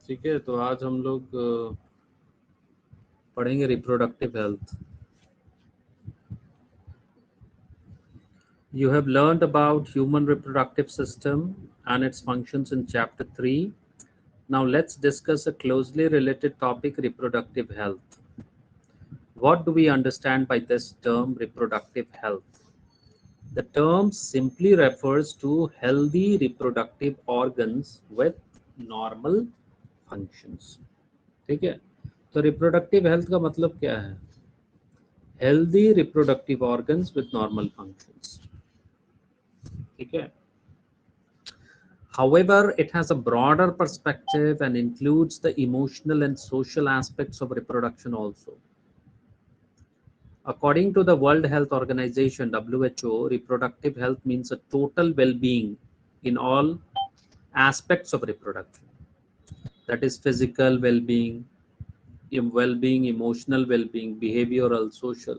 ठीक है, तो आज हम लोग पढ़ेंगे reproductive health. You have learned about human reproductive system and its functions in chapter 3. Now let's discuss a closely related topic, reproductive health. What do we understand by this term, reproductive health? The term simply refers to healthy reproductive organs with normal functions. ठीक है, तो reproductive health का मतलब क्या है? Healthy reproductive organs with normal functions. ठीक है. However, it has a broader perspective and includes the emotional and social aspects of reproduction also. According to the World Health Organization (WHO), reproductive health means a total well-being in all aspects of reproduction. That is physical well-being, emotional well-being, behavioral, social.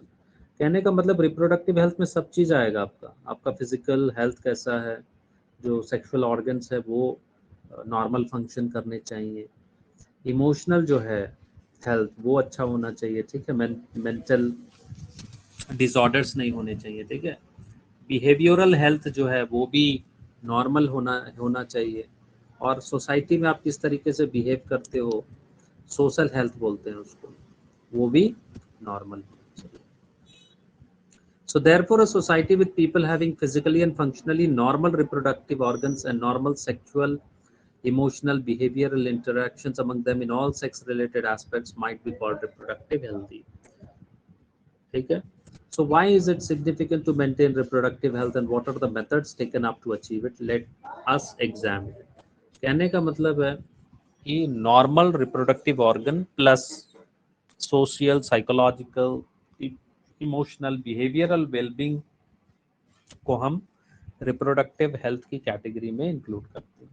कहने का मतलब reproductive health में सब चीज़ आएगा. आपका physical health कैसा है, जो सेक्सुअल ऑर्गन्स है वो नॉर्मल फंक्शन करने चाहिए. इमोशनल जो है हेल्थ वो अच्छा होना चाहिए. ठीक है, मेंटल डिसऑर्डर्स नहीं होने चाहिए. ठीक है. बिहेवियरल हेल्थ जो है वो भी नॉर्मल होना चाहिए. और सोसाइटी में आप किस तरीके से बिहेव करते हो, सोशल हेल्थ बोलते हैं उसको, वो भी नॉर्मल होना चाहिए. So therefore, a society with people having physically and functionally normal reproductive organs and normal sexual, emotional, behavioral interactions among them in all sex-related aspects might be called reproductive healthy. ठीक है. So why is it significant to maintain reproductive health and what are the methods taken up to achieve it? Let us examine it. कहने का मतलब है कि normal reproductive organ plus social, psychological, emotional, behavioural wellbeing को हम reproductive health की category में include करते हैं.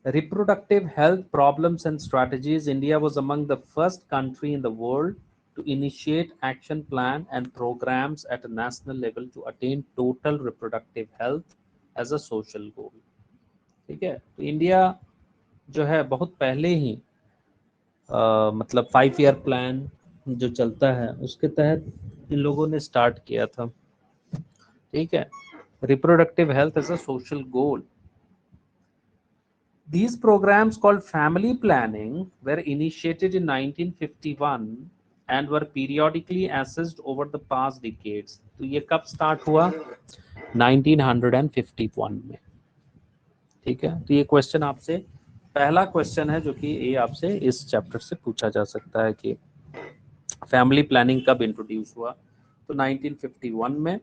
Reproductive health problems and strategies. India was among the first country in the world to initiate action plan and programs at a national level to attain total reproductive health as a social goal. ठीक है, तो India जो है बहुत पहले ही मतलब 5 year plan जो चलता है उसके तहत इन लोगों ने स्टार्ट किया था. ठीक है, reproductive health as a social goal. These programs called family planning were initiated in 1951 and were periodically assessed over the past decades. तो ये कब स्टार्ट हुआ? 1951 में. ठीक है, तो ये क्वेश्चन आपसे पहला क्वेश्चन है जो कि ये आपसे इस चैप्टर से पूछा जा सकता है कि फैमिली प्लानिंग कब इंट्रोड्यूस हुआ. तो 1951 में.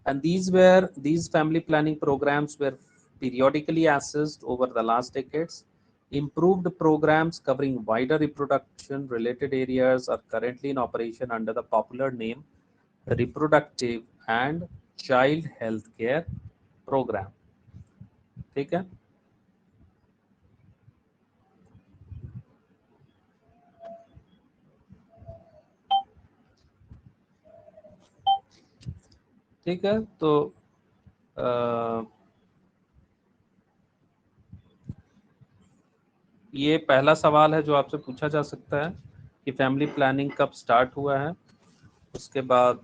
And these family planning programs were periodically assessed over the last decades. Improved programs covering wider reproduction related areas are currently in operation under the popular name Reproductive and Child Healthcare Program. ठीक है. ठीक है, तो ये पहला सवाल है जो आपसे पूछा जा सकता है कि फैमिली प्लानिंग कब स्टार्ट हुआ है. उसके बाद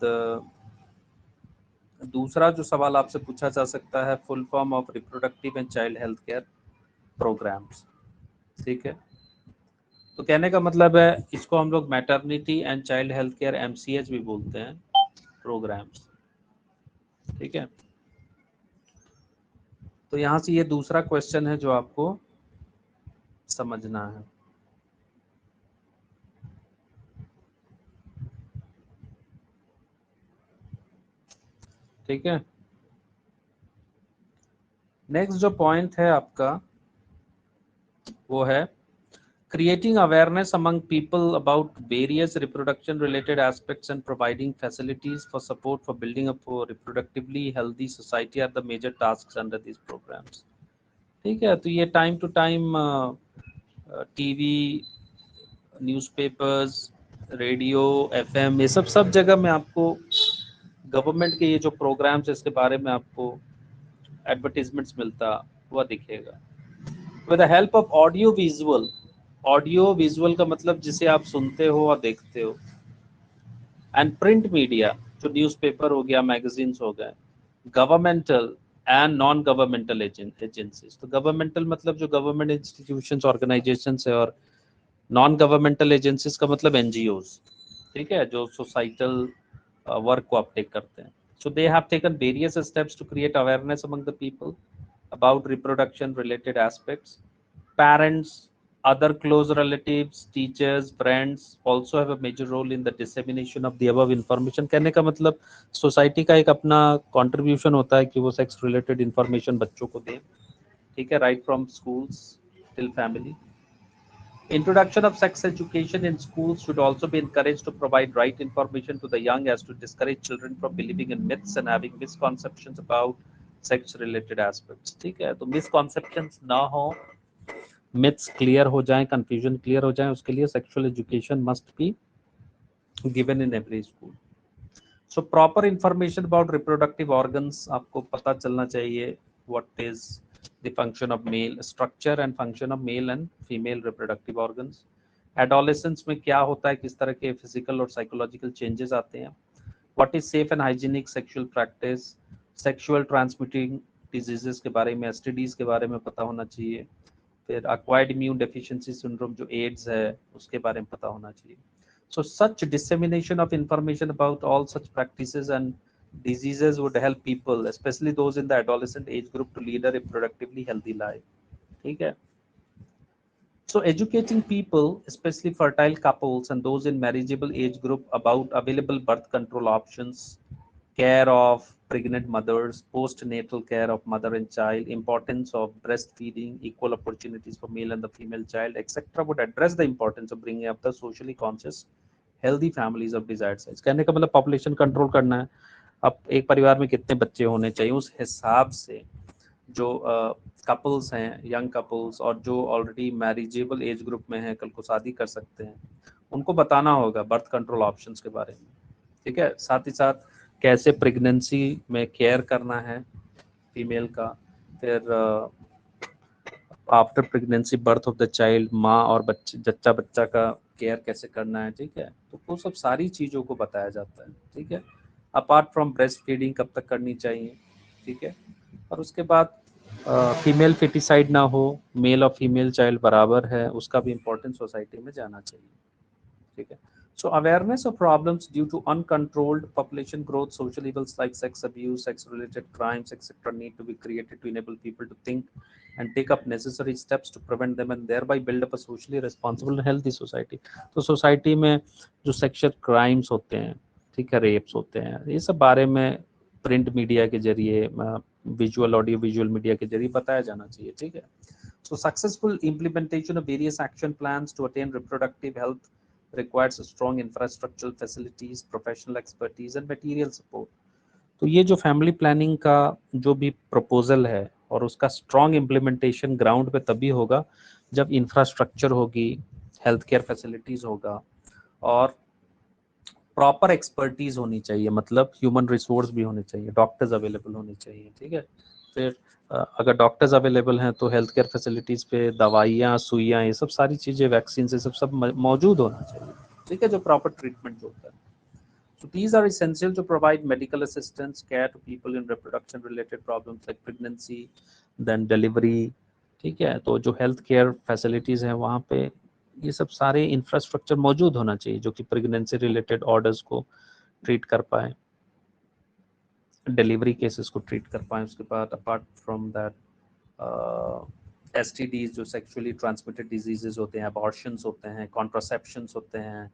दूसरा जो सवाल आपसे पूछा जा सकता है full form of reproductive and child health care programs. ठीक है, तो कहने का मतलब है इसको हम लोग maternity and child health care MCH भी बोलते हैं प्रोग्राम्स. ठीक है, तो यहाँ से ये दूसरा क्वेश्चन है जो आपको समझना है. ठीक है, नेक्स्ट जो पॉइंट है आपका वो है creating awareness among people about various reproduction related aspects and providing facilities for support for building up a reproductively healthy society are the major tasks under these programs. ठीक है, तो ये time to time TV, newspapers, radio, FM, ये सब जगह में आपको government के ये जो प्रोग्राम्स इसके बारे में आपको एडवर्टीजमेंट्स मिलता हुआ दिखेगा. With the help of audio visual, audio visual का मतलब जिसे आप सुनते हो और देखते हो, एंड प्रिंट मीडिया जो न्यूज़पेपर हो गया, मैगजीन्स हो गए, governmental and non governmental agencies. तो गवर्नमेंटल मतलब जो गवर्नमेंट इंस्टीट्यूशंस ऑर्गेनाइजेशंस है, और नॉन गवर्नमेंटल एजेंसीज का मतलब एनजीओज, ठीक है, जो सोसाइटल वर्क को अपटेक करते हैं। So they have taken various steps to create awareness among the people about reproduction related aspects. Parents, other close relatives, teachers, friends also have a major role in the dissemination of the above information. कहने का मतलब society का एक अपना contribution होता है कि वो सेक्स रिलेटेड इंफॉर्मेशन बच्चों को दें, ठीक है, right from schools till family. Introduction of sex education in schools should also be encouraged to provide right information to the young as to discourage children from believing in myths and having misconceptions about sex related aspects। ठीक है, तो misconceptions ना हो, myths clear हो जाएं, confusion clear हो जाएं, उसके लिए sexual education must be given in every school। So proper information about reproductive organs आपको पता चलना चाहिए, what is the function of male, structure and function of male and female reproductive organs। Adolescence में क्या होता है, किस तरह के फिजिकल और साइकोलॉजिकल चेंजेस आते हैं, what is safe and hygienic sexual practice, sexual transmitting diseases के बारे में, एसटीडीज के बारे में पता होना चाहिए, फिर अक्वायर्ड इम्यून डेफिशिएंसी सिंड्रोम जो एड्स है उसके बारे में पता होना चाहिए। So such dissemination of information about all such practices and diseases would help people, especially those in the adolescent age group, to lead a reproductively healthy life। ठीक है, so educating people, especially fertile couples and those in marriageable age group, about available birth control options, care of pregnant mothers, postnatal care of mother and child, importance of breastfeeding, equal opportunities for male and the female child, etc., would address the importance of bringing up the socially conscious healthy families of desired size। कहने का मतलब population control करना है। अब एक परिवार में कितने बच्चे होने चाहिए, उस हिसाब से जो कपल्स हैं, यंग कपल्स, और जो ऑलरेडी मैरिजेबल एज ग्रुप में हैं, कल को शादी कर सकते हैं, उनको बताना होगा बर्थ कंट्रोल ऑप्शंस के बारे में। ठीक है, साथ ही साथ कैसे प्रेगनेंसी में केयर करना है फीमेल का, फिर after pregnancy birth of the child, माँ और बच्चे जच्चा बच्चा का केयर कैसे करना है। ठीक है, तो वो सब सारी चीज़ों को बताया जाता है। ठीक है, अपार्ट फ्रॉम ब्रेस्ट फीडिंग कब तक करनी चाहिए। ठीक है, और उसके बाद फीमेल फिटिसाइड ना हो, मेल और फीमेल चाइल्ड बराबर है, उसका भी इम्पोर्टेंस सोसाइटी में जाना चाहिए। ठीक है, so awareness of problems due to uncontrolled population growth, social evils like sex abuse, sex related crimes, etc., need to be created to enable people to think and take up necessary steps to prevent them and thereby build up a socially responsible and healthy society। तो society में जो sexual crimes होते हैं, ठीक है, wraps होते हैं, ये सब बारे में प्रिंट मीडिया के जरिए, विजुअल ऑडियो विजुअल मीडिया के जरिए बताया जाना चाहिए। ठीक है, so successful implementation of various action plans to attain reproductive health requires strong infrastructural facilities, professional expertise and material support। तो ये जो फैमिली प्लानिंग का जो भी प्रपोजल है और उसका स्ट्रॉन्ग इम्प्लीमेंटेशन ग्राउंड पे तभी होगा जब इंफ्रास्ट्रक्चर होगी, हेल्थ केयर फैसिलिटीज होगा, और प्रॉपर एक्सपर्टीज होनी चाहिए, मतलब ह्यूमन रिसोर्स भी होने चाहिए, डॉक्टर्स अवेलेबल होने चाहिए। ठीक है, फिर अगर डॉक्टर्स अवेलेबल हैं तो हेल्थ केयर फैसिलिटीज़ पे दवाइयाँ, सुइयाँ, ये सब सारी चीज़ें, वैक्सीन, ये सब मौजूद होना चाहिए। ठीक है, जो प्रॉपर ट्रीटमेंट होता है। So these are essential to provide medical assistance, care to people in reproduction related problems like pregnancy, then delivery। ठीक है, तो जो हेल्थ केयर फैसिलिटीज़ हैं वहाँ पे ये सब सारे इंफ्रास्ट्रक्चर मौजूद होना चाहिए जो कि प्रेगनेंसी रिलेटेड ऑर्डर्स को ट्रीट कर पाए, डिलीवरी केसेस को ट्रीट कर पाए। उसके बाद अपार्ट फ्रॉम दैट एसटीडीज जो सेक्सुअली ट्रांसमिटेड डिजीजेज होते हैं, अबॉर्शंस होते हैं, कॉन्ट्रासेप्शंस होते हैं,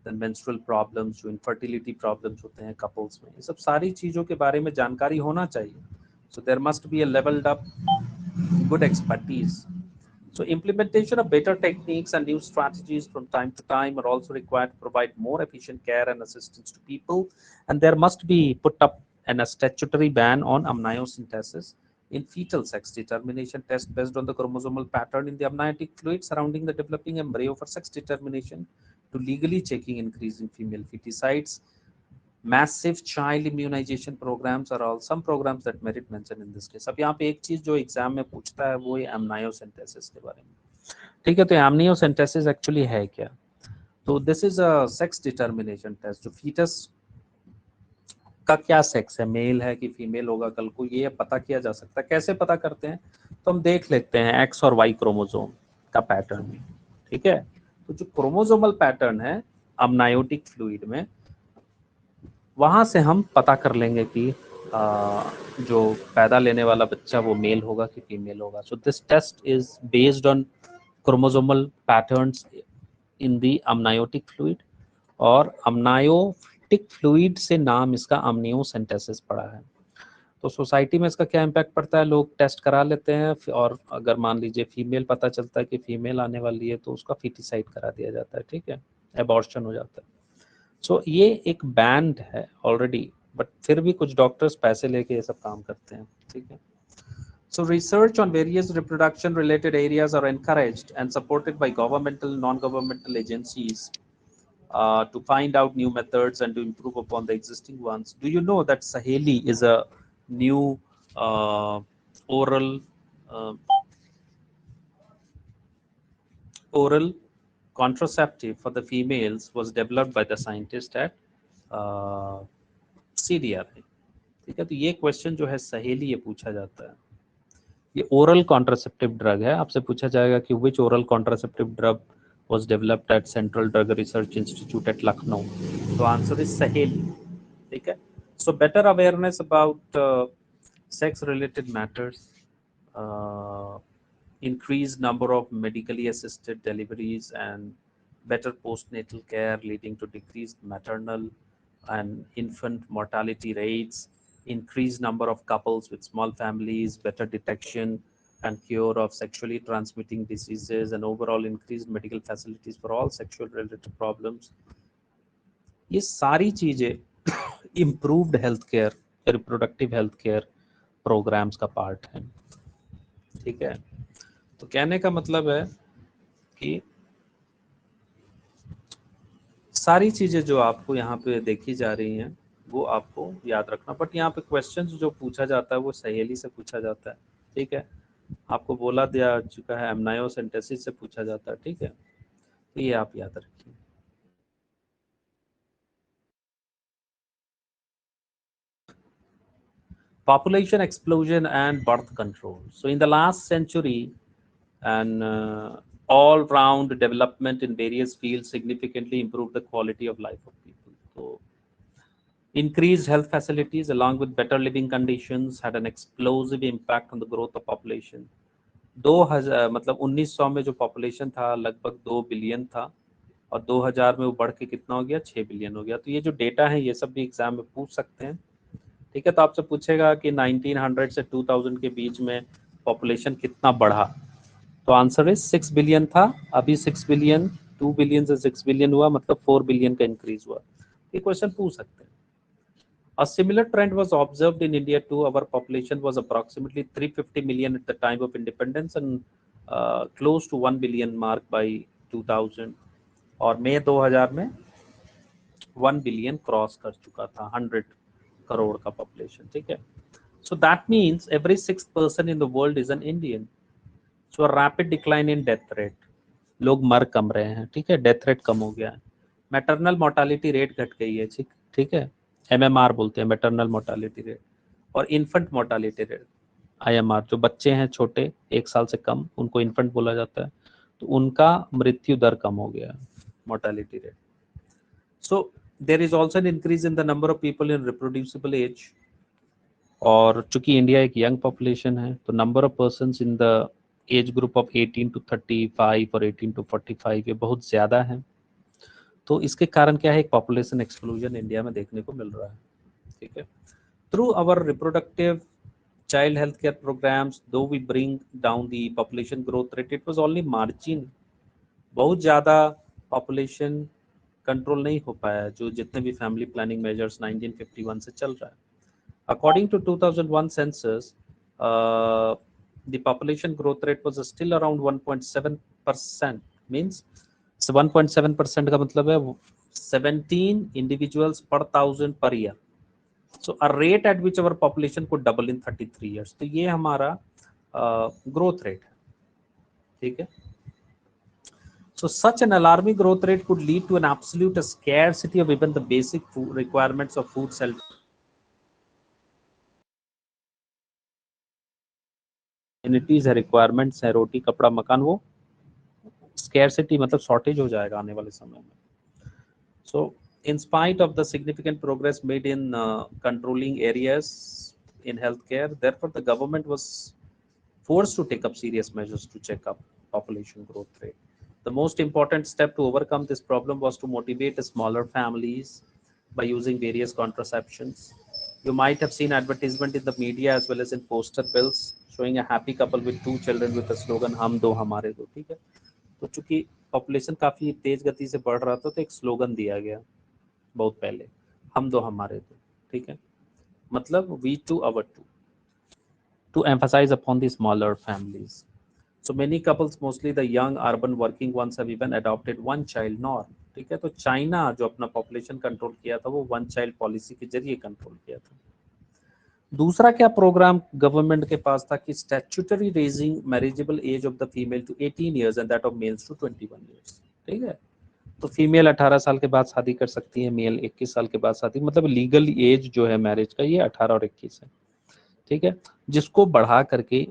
देन मेंस्ट्रुअल प्रॉब्लम्स, जो इनफर्टिलिटी प्रॉब्लम्स होते हैं कपल्स में, ये सब सारी चीज़ों के बारे में जानकारी होना चाहिए। So there must be a levelled up good expertise। So implementation of better techniques and new strategies from time to time are also required to provide more efficient care and assistance to people, and there must be put up a statutory ban on amniocentesis in fetal sex determination test based on the chromosomal pattern in the amniotic fluid surrounding the developing embryo for sex determination to legally checking increase in female feticides, massive child immunization programs are all some programs that merit mention in this case. अब यहाँ पे एक चीज जो exam में पूछता है वो है amniocentesis के बारे में, ठीक है। तो amniocentesis एक्चुअली है क्या? तो this is a sex determination test, जो फीटस का क्या सेक्स है, मेल है कि फीमेल होगा कल को, ये पता किया जा सकता है। कैसे पता करते हैं? तो हम देख लेते हैं एक्स और वाई क्रोमोसोम का पैटर्न, ठीक है। तो जो क्रोमोसोमल पैटर्न है अमनायोटिक फ्लूइड में, वहां से हम पता कर लेंगे कि जो पैदा लेने वाला बच्चा वो मेल होगा कि फीमेल होगा। So this test is based on chromosomal patterns in the amniotic fluid, और अमनायोटिक फ्लूइड से नाम इसका अमनियोसेंटेसिस पड़ा है। तो सोसाइटी में इसका क्या इम्पैक्ट पड़ता है? लोग टेस्ट करा लेते हैं, और अगर मान लीजिए फीमेल पता चलता है कि फीमेल आने वाली है तो उसका फीटिसाइड करा दिया जाता है, ठीक है, एबॉर्शन हो जाता है। सो ये एक बैंड है ऑलरेडी, बट फिर भी कुछ डॉक्टर्स पैसे लेके ये सब काम करते हैं, ठीक है। So research on various reproduction related areas are encouraged and supported by governmental, non-governmental agencies to find out new methods and to improve upon the existing ones. Do you know that Saheli is a new uh, oral uh, oral contraceptive for the females was developed by the scientist at CDRI, ठीक है। तो ये question जो है सहेली ये पूछा जाता है। ये ओरल कॉन्ट्रासेप्टिव ड्रग है, आपसे पूछा जाएगा कि which oral contraceptive drug was developed at Central Drug Research Institute at Lucknow. तो आंसर इज सहेली, ठीक है। So better awareness about sex related matters, increased number of medically assisted deliveries and better postnatal care leading to decreased maternal and infant mortality rates, increased number of couples with small families, better detection and cure of sexually transmitting diseases, and overall increased medical facilities for all sexual related problems. ये सारी चीजें improved health care, reproductive health care programs का part है, ठीक है। तो कहने का मतलब है कि सारी चीजें जो आपको यहाँ पे देखी जा रही हैं वो आपको याद रखना। बट यहाँ पे क्वेश्चंस जो पूछा जाता है वो सहेली से पूछा जाता है, ठीक है। आपको बोला दिया चुका है एमनायोसेंटेसिस से पूछा जाता है, ठीक है। तो ये आप याद रखिए। Population explosion and birth control. So in the last century, and all round development in various fields significantly improved the quality of life of people. So increased health facilities along with better living conditions had an explosive impact on the growth of population. 2000 मतलब 1900 में जो population था लगभग 2 billion था, और 2000 में वो बढ़ के कितना हो गया? 6 बिलियन हो गया। तो ये जो डेटा है ये सब भी एग्जाम में पूछ सकते हैं, ठीक है। तो आपसे पूछेगा कि 1900 से 2000 के बीच में पॉपुलेशन कितना बढ़ा, तो आंसर इज 6 बिलियन था, अभी 6 बिलियन, 2 बिलियन से 6 बिलियन हुआ, मतलब 4 बिलियन का इंक्रीज हुआ। ये क्वेश्चन पूछ सकते हैं। A similar trend was observed in India too. Our population was approximately 350 million at the time of independence and close to 1 billion mark by 2000, और मई 2000 में 1 बिलियन क्रॉस कर चुका था, 100 करोड़ का पॉपुलेशन, ठीक है। So that means every 6th person in the world is an Indian. So a rapid decline in death rate, लोग मर कम रहे हैं, ठीक है, डेथ रेट कम हो गया है। मैटरनल मोर्टालिटी रेट घट गई है, ठीक है, MMR बोलते हैं मैटरनल मोर्टालिटी रेट, और इन्फेंट मोर्टालिटी रेट IMR, जो बच्चे हैं छोटे 1 साल से कम उनको इन्फेंट बोला जाता है, तो उनका मृत्यु दर कम हो गया, mortality rate. So there is also an increase in the number of people in reproducible age, और चूंकि इंडिया एक यंग पॉपुलेशन है तो number of persons in the age group of 18 to 35 और 18 to 45 ये बहुत ज़्यादा है। तो इसके कारण क्या है? एक पॉपुलेशन एक्सक्लूजन इंडिया में देखने को मिल रहा है, ठीक है। Through our reproductive child health care programmes, do we bring down the population growth rate, it was only margin, बहुत ज़्यादा पॉपुलेशन कंट्रोल नहीं हो पाया, जो जितने भी फैमिली प्लानिंग मेजर्स 1951 से चल रहा है। According to 2001 census, the population growth rate was still around 1.7%. Means 1.7% का मतलब है 17 individuals per 1000 per year. So a rate at which our population could double in 33 years. तो ये हमारा growth rate है, ठीक है. So such an alarming growth rate could lead to an absolute scarcity of even the basic food requirements of food, shelter, amenities है, requirements है, रोटी कपड़ा मकान, वो scarcity मतलब shortage हो जाएगा आने वाले समय में. So in spite of the significant progress made in controlling areas in healthcare, therefore the government was forced to take up serious measures to check up population growth rate. The most important step to overcome this problem was to motivate smaller families by using various contraceptions. You might have seen advertisement in the media as well as in poster bills showing a happy couple with 2 children with the slogan "हम दो हमारे दो." ठीक है, तो चूंकि population काफी तेज गति से बढ़ रहा था तो एक स्लोगन दिया गया बहुत पहले, हम दो हमारे दो. ठीक है, मतलब we two our two, to emphasize upon the smaller families. So many couples, mostly the young urban working ones, have even adopted one child norm. ठीक है, तो चाइना जो अपना पॉपुलेशन कंट्रोल किया था वो वन चाइल्ड पॉलिसी के जरिए कंट्रोल किया था. दूसरा क्या प्रोग्राम गवर्नमेंट के पास था कि statutory raising marriageable age of the female to 18 years and that of males to 21 years. ठीक है, तो फीमेल 18 साल के बाद शादी कर सकती है, मेल 21 साल के बाद शादी, मतलब लीगल एज जो है मैरिज का ये 18 और 21 है. ठीक है, जिसको बढ़ा करके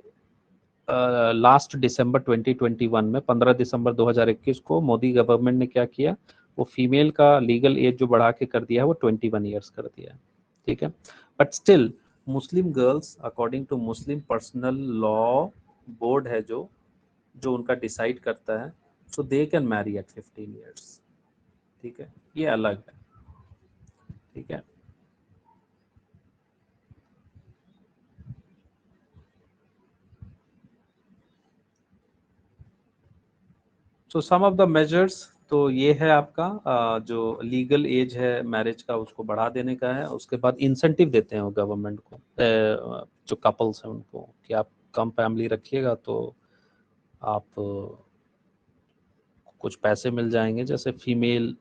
लास्ट दिसंबर 2021 में 15 दिसंबर 2021 को मोदी गवर्नमेंट ने क्या किया, वो फीमेल का लीगल एज जो बढ़ा के कर दिया है वो 21 ईयर्स कर दिया है. ठीक है, but still Muslim girls according to Muslim personal law board है जो जो उनका डिसाइड करता है, so they can marry at 15 years. ठीक है, ये अलग है. ठीक है, so some of the measures, तो ये है आपका जो लीगल एज है मैरिज का उसको बढ़ा देने का है. उसके बाद इंसेंटिव देते हैं वो गवर्नमेंट को, जो कपल्स हैं उनको, कि आप कम फैमिली रखिएगा तो आप कुछ पैसे मिल जाएंगे. जैसे फीमेल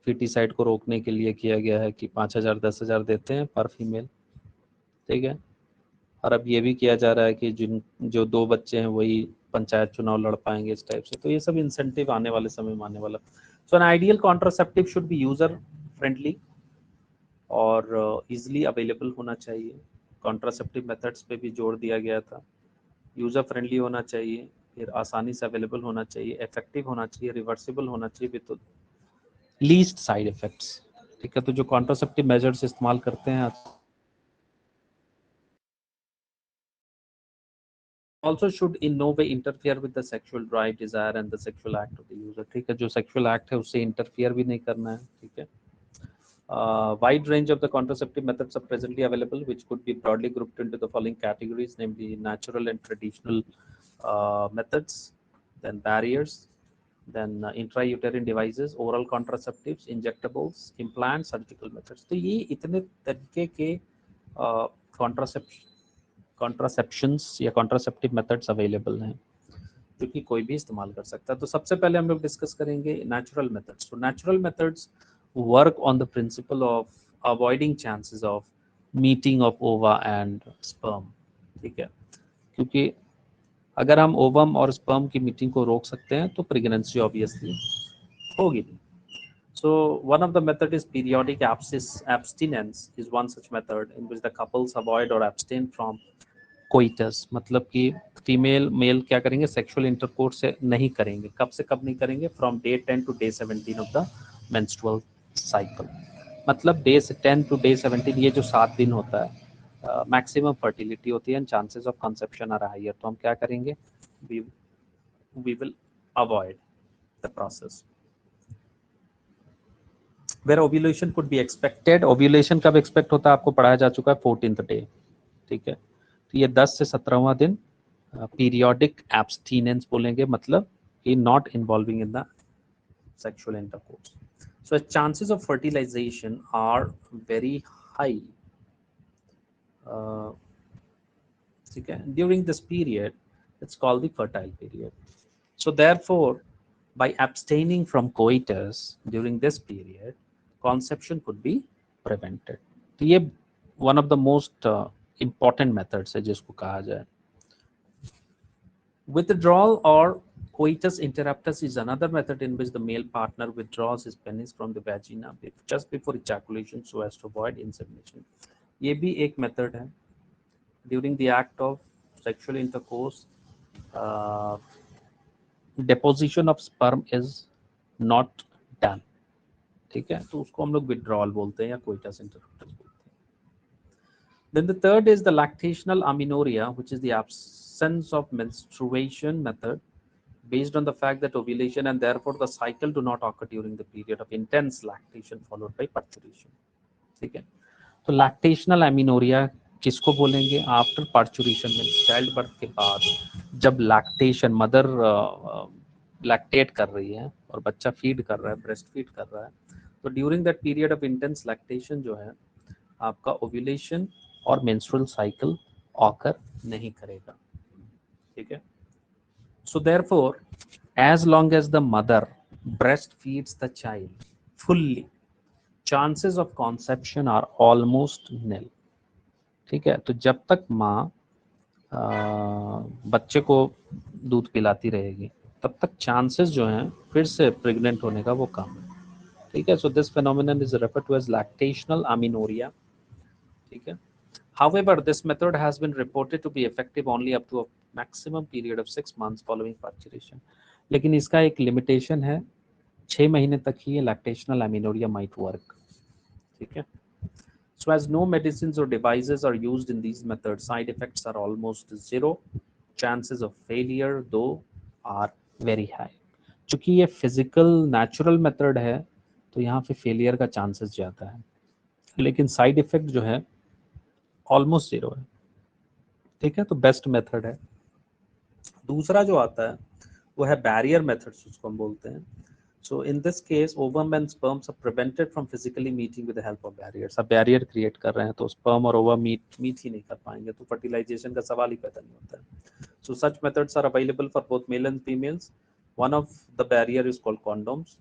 फीटिसाइड को रोकने के लिए किया गया है कि 5,000 10,000 देते हैं पर फीमेल. ठीक है, और अब ये भी किया जा रहा है कि जिन जो 2 बच्चे हैं वही पंचायत चुनाव लड़ पाएंगे इस टाइप से. तो ये सब इंसेंटिव आने वाले समय में आने वाला. So an ideal contraceptive should be user friendly और इजीली अवेलेबल होना चाहिए. कॉन्ट्रासेप्टिव मेथड्स पे भी जोर दिया गया था. यूजर फ्रेंडली होना चाहिए, फिर आसानी से अवेलेबल होना चाहिए, इफेक्टिव होना चाहिए, रिवर्सिबल होना चाहिए विद लीस्ट साइड इफेक्ट्स. ठीक है, तो जो कॉन्ट्रासेप्टिव मेजर्स इस्तेमाल करते हैं also should in no way interfere with the sexual drive, desire and the sexual act of the user. ठीक है, जो sexual act है उससे interfere भी नहीं करना है. ठीक है, wide range of the contraceptive methods are presently available which could be broadly grouped into the following categories, namely natural and traditional methods, then barriers, then intrauterine devices, oral contraceptives, injectables, implants, surgical methods. तो ये इतने तरीके के कॉन्ट्रासेप्शंस या contraceptive methods available हैं जो कि कोई भी इस्तेमाल कर सकता है. तो सबसे पहले हम लोग डिस्कस करेंगे नेचुरल मेथड्स. तो natural methods work on the principle of avoiding chances of meeting of ओवा एंड स्पर्म. ठीक है, क्योंकि अगर हम ओवम और स्पर्म की मीटिंग को रोक सकते हैं तो प्रेगनेंसी ऑब्वियसली होगी. So one of the method is periodic abstinence is one such method in which the couples avoid or abstain from coitus. मतलब कि फीमेल मेल क्या करेंगे, सेक्सुअल इंटरकोर्स से नहीं करेंगे. कब से कब नहीं करेंगे, from day 10 to day 17 of the menstrual cycle. मतलब डे 10 टू डे 17 ये जो 7 दिन होता है मैक्सिमम फर्टिलिटी होती है and chances of conception are higher. तो हम क्या करेंगे, we will avoid the process. Where ovulation could be expected. Ovulation कब एक्सपेक्ट होता है आपको पढ़ाया जा चुका है 14th डे. ठीक है, तो ये 10 से 17वां दिन पीरियोडिक एब्सटीनेंस बोलेंगे, मतलब कि not involving in the sexual intercourse. So chances of fertilisation are very high. ठीक है, during this period it's called the fertile period. So therefore by abstaining from coitus during this period, conception could be prevented. तो ये one of the most important methods है जिसको कहा जाए. Withdrawal or coitus interruptus is another method in which the male partner withdraws his penis from the vagina just before ejaculation so as to avoid insemination. ये भी एक method है. During the act of sexual intercourse, deposition of sperm is not done. ठीक है, तो उसको हम लोग withdrawal बोलते हैं या coitus interruptus बोलते हैं. Then the third is the lactational amenorrhea, which is the absence of menstruation method based on the fact that ovulation and therefore the cycle do not occur during the period of intense lactation followed by parturition. ठीक है, तो lactational amenorrhoea किसको बोलेंगे? After parturition में child birth के बाद जब lactation mother lactate कर रही है और बच्चा फीड कर रहा है, ब्रेस्ट फीड कर रहा है, तो during that period of intense lactation जो है आपका ओव्यूलेशन और मेंस्ट्रुअल साइकिल ऑकर नहीं करेगा. ठीक है, so therefore as long as the mother breastfeeds the child fully, chances of conception are almost nil. ठीक है, तो जब तक माँ बच्चे को दूध पिलाती रहेगी तब तक चांसेस जो हैं फिर से प्रेग्नेंट होने का वो कम है. ठीक है, so this phenomenon is referred to as lactational amenorrhoea. ठीक है, however this method has been reported to be effective only up to a maximum period of 6 months following parturition. लेकिन इसका एक लिमिटेशन है, 6 महीने तक ही लैक्टेशनल अमीनोरिया माइट वर्क. ठीक है, so as no medicines or devices are used in these methods, side effects are almost zero. Chances of failure though are very high. चूंकि ये फिजिकल नेचुरल मेथड है तो यहाँ पे फेलियर का चांसेस ज़्यादा है, लेकिन साइड इफेक्ट जो है ऑलमोस्ट जीरो है. ठीक है, तो बेस्ट मेथड है. दूसरा जो आता है वो है बैरियर मेथड, जिसको हम बोलते हैं. So in this case, ovum and sperms are prevented from physically meeting with the help of barriers. अब बैरियर क्रिएट कर रहे हैं तो sperm और ovum मीट ही नहीं कर पाएंगे, तो फर्टिलाइजेशन का सवाल ही पैदा नहीं होता है. So such methods are available for both male and females. One of the barrier is called condoms.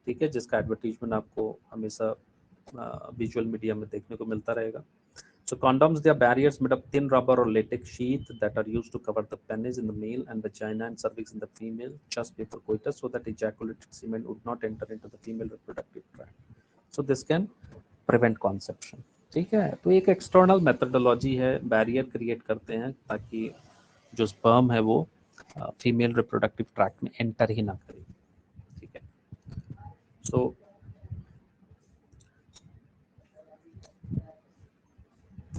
ठीक है, जिसका एडवर्टीजमेंट आपको हमेशा विजुअल मीडिया में देखने को मिलता रहेगा. So condoms, they are barriers made of thin rubber or latex sheath that are used to cover the penis in the male and vagina and cervix in the female just before coitus, so that ejaculated semen would not enter into the female reproductive tract. So this can prevent conception. ठीक है, तो एक external methodology है, barrier create करते हैं ताकि जो sperm है वो फीमेल रिप्रोडक्टिव ट्रैक्ट में एंटर ही ना करे. ठीक है, सो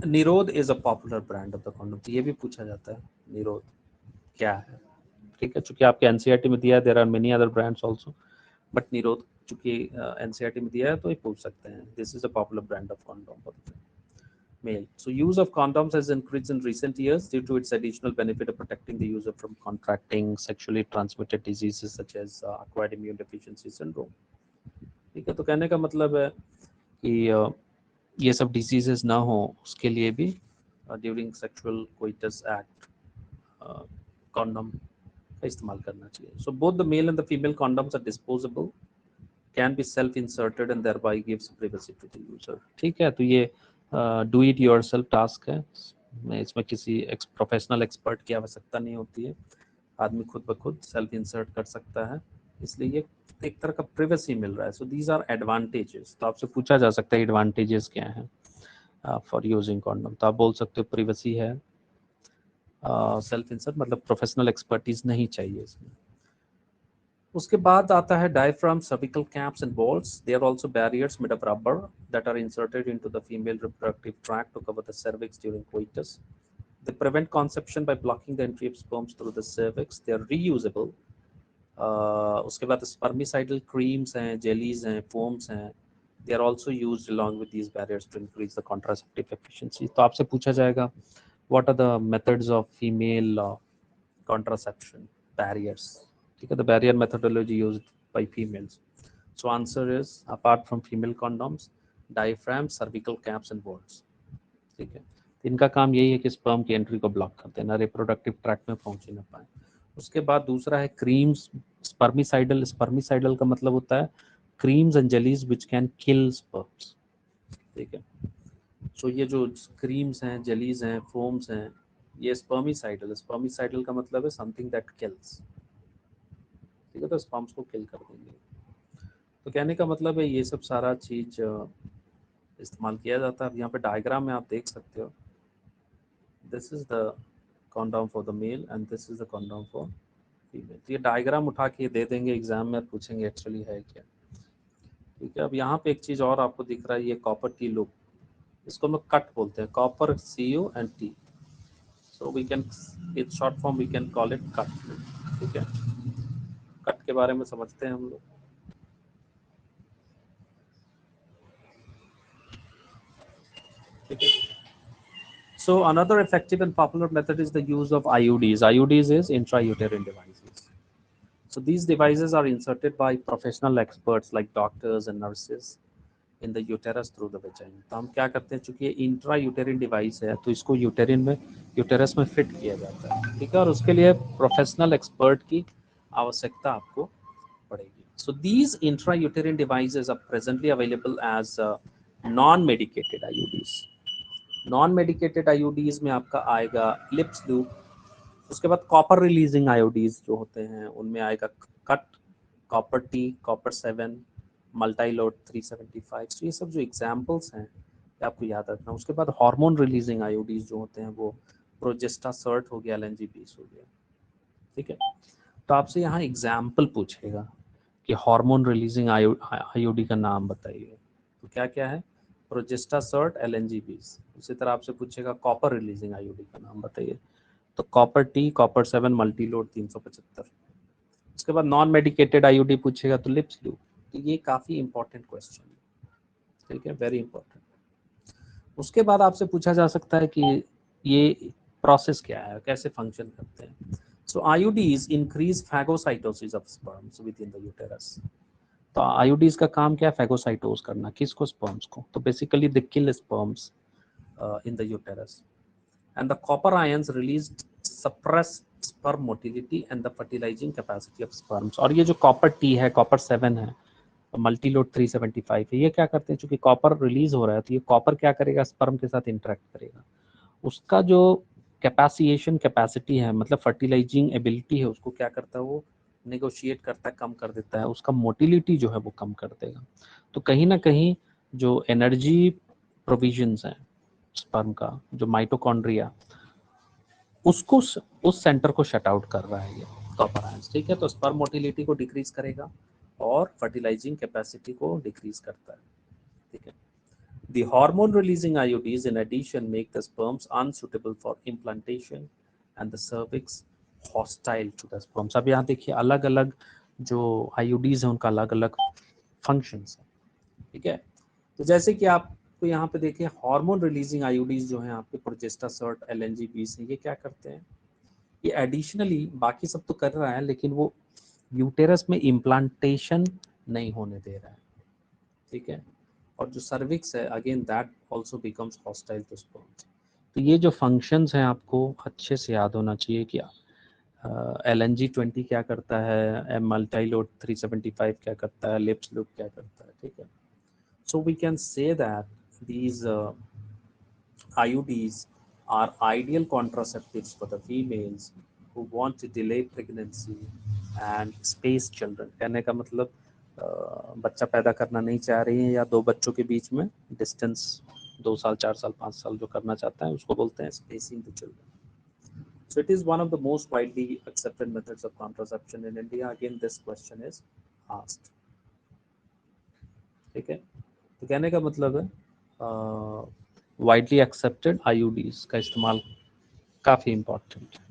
निरोध is a popular brand of the condom. ये भी पूछा जाता है निरोध क्या है. ठीक है, चूंकि आपके एनसीईआरटी में दिया है, there are many other brands also, but Nirodh चूंकि एनसीईआरटी में दिया है तो ये पूछ सकते हैं. This is a popular brand of condom for male. So use of condoms has increased in recent years due to its additional benefit of protecting the user from contracting sexually transmitted diseases such as acquired immune deficiency syndrome. ठीक है, तो कहने का मतलब है कि ये सब डिजीजेस ना हो उसके लिए भी during sexual coitus act condom का इस्तेमाल करना चाहिए. So both the male and the female condoms are disposable, can be self inserted and thereby gives privacy to the user. ठीक है, तो ये डू इट योरसेल्फ टास्क है, इसमें किसी प्रोफेशनल एक्सपर्ट की आवश्यकता नहीं होती है, आदमी खुद ब खुद सेल्फ इंसर्ट कर सकता है, इसलिए ये एक तरह का प्राइवेसी मिल रहा है. So these are advantages. तो आपसे पूछा जा सकता है एडवांटेजेस क्या हैं फॉर यूजिंग कॉन्डम, तो आप बोल सकते हो प्राइवेसी है, सेल्फ इंसर्ट मतलब प्रोफेशनल एक्सपर्टीज नहीं चाहिए इसमें. उसके बाद आता है डायफ्राम, सर्विकल कैप्स एंड बॉल्स. They are also barriers made of rubber that are inserted into the female reproductive tract to cover the cervix during coitus. They prevent conception by blocking the entry of sperms through the cervix. They are reusable. उसके बाद spermicidal creams हैं, jellies हैं, foams हैं. They are also used along with these barriers to increase the contraceptive efficiency. तो आपसे पूछा जाएगा, what are the methods of female contraception barriers? ठीक है, the barrier methodology used by females. So answer is apart from female condoms, diaphragm, cervical caps and balls. ठीक है, इनका काम यही है कि स्पर्म की एंट्री को ब्लॉक करते हैं, ना रिप्रोडक्टिव ट्रैक में पहुंच ही ना पाए. उसके बाद दूसरा है क्रीम्स, स्पर्मिसाइडल। स्पर्मिसाइडल का मतलब होता है creams and jellies which can kill sperms, ठीक है। सो ये जो क्रीम्स हैं, जेलीज हैं, फोम्स हैं, ये स्पर्मिसाइडल। स्पर्मिसाइडल का मतलब है समथिंग दैट किल्स, ठीक है, तो स्पर्म्स को किल कर देंगे। तो कहने का मतलब है ये सब सारा चीज इस्तेमाल किया जाता है। अब यहाँ पे डायग्राम में आप देख सकते हो, this is the condom for the male and this is the condom for female. तो ये डायग्राम उठा के दे देंगे एग्जाम में, पूछेंगे एक्चुअली है क्या, ठीक है। अब यहाँ पे एक चीज और आपको दिख रहा है, ये कॉपर टी लूप, इसको हम कट बोलते हैं, copper CU and T, so we can in short form we can call it cut, ठीक है। कट के बारे में समझते हैं हम लोग, ठीक है। So another effective and popular method is the use of IUDs. IUDs is intrauterine devices. So these devices are inserted by professional experts like doctors and nurses in the uterus through the vagina. तो हम क्या करते हैं, चूंकि ये intra यूटेरिन device है तो इसको यूटेरस में फिट किया जाता है, ठीक है, और उसके लिए प्रोफेशनल एक्सपर्ट की आवश्यकता आपको पड़ेगी. So these intrauterine devices are presently available as non-medicated IUDs. Non medicated IUDs में आपका आएगा लिप्स लूप, उसके बाद कॉपर रिलीजिंग आईयूडीज जो होते हैं उनमें आएगा cut, copper T, copper 7, Multiload 375. तो ये सब जो एग्जांपल्स हैं ये आपको याद रखना. उसके बाद हार्मोन रिलीजिंग आईयूडीज जो होते हैं वो प्रोजेस्टा सर्ट हो गया, LNG-20 हो गया, ठीक है. तो आपसे यहाँ एग्जाम्पल पूछेगा कि हार्मोन रिलीजिंग आईयूडी का नाम बताइए, तो क्या क्या है, प्रोजेस्टा सर्ट, LNG-20. उसी तरह आपसे पूछेगा कॉपर रिलीजिंग आईयूडी का नाम बताइए, तो कॉपर टी, कॉपर 7, मल्टीलोड 375. उसके बाद नॉन मेडिकेटेड आईयूडी पूछेगा तो लिप्स लूप. तो ये काफी इंपॉर्टेंट क्वेश्चन है, ठीक है, वेरी इंपॉर्टेंट. उसके बाद आपसे पूछा जा सकता है कि ये प्रोसेस क्या है, कैसे फंक्शन करते हैं. So IUDs increase phagocytosis of sperms with in the uterus. तो आईयूडीज का काम क्या है, फैगोसाइटोस करना. किसको, स्पर्म्स को. तो basically they kill sperms in the uterus. And the copper ions released suppress sperm motility and the fertilising capacity of sperms. और ये जो कॉपर टी है, कॉपर 7 है, मल्टीलोड 375 है, ये क्या करते हैं, चूंकि कॉपर रिलीज हो रहा है तो ये कॉपर क्या करेगा, स्पर्म के साथ इंटरेक्ट करेगा. उसका जो कैपेसिएशन कैपेसिटी है, मतलब फर्टिलाइजिंग एबिलिटी है, उसको क्या करता है, वो नेगोशिएट करता है, कम कर देता है. उसका मोटिलिटी जो है वो कम कर देगा. तो कहीं ना कहीं जो एनर्जी प्रोविजंस हैं स्पर्म का, जो माइटोकॉन्ड्रिया, उसको उस सेंटर को शट आउट कर रहा है ये कॉपर आयंस, ठीक है. तो स्पर्म मोटिलिटी को डिक्रीज करेगा और फर्टिलाइजिंग कैपेसिटी को डिक्रीज करता है, ठीक है. The hormone releasing IUDs in addition make the sperms unsuitable for implantation and the cervix hostile to the sperms. अब यहाँ देखिए अलग अलग जो IUDs हैं उनका अलग अलग फंक्शंस है, ठीक है. तो जैसे कि आपको यहाँ पे देखिए हार्मोन रिलीजिंग आईयूडीज जो हैं आपके प्रोजेस्टा सर्ट, LNG-20 ये क्या करते हैं, ये एडिशनली बाकी सब तो कर रहा है लेकिन वो यूटेरस में इम्प्लांटेशन नहीं होने दे रहा है, ठीक है. और जो सर्विक्स है again that also becomes hostile to sperms. तो ये जो फंक्शंस हैं आपको अच्छे से याद होना चाहिए कि LNG-20 क्या करता है, मल्टीलोड 375 क्या करता है, लिप्स लूप क्या करता है, ठीक है. So we can say that these IUDs are ideal contraceptives for the females who want to delay pregnancy and space children. कहने का मतलब बच्चा पैदा करना नहीं चाह रही हैं या दो बच्चों के बीच में डिस्टेंस 2 साल 4 साल 5 साल जो करना चाहता है उसको बोलते हैं spacing the children. So it is one of the most widely accepted methods of contraception in India. Again this question is asked, ठीक है. तो कहने का मतलब है वाइडली एक्सेप्टेड आईयूडीज का इस्तेमाल काफी इंपॉर्टेंट है.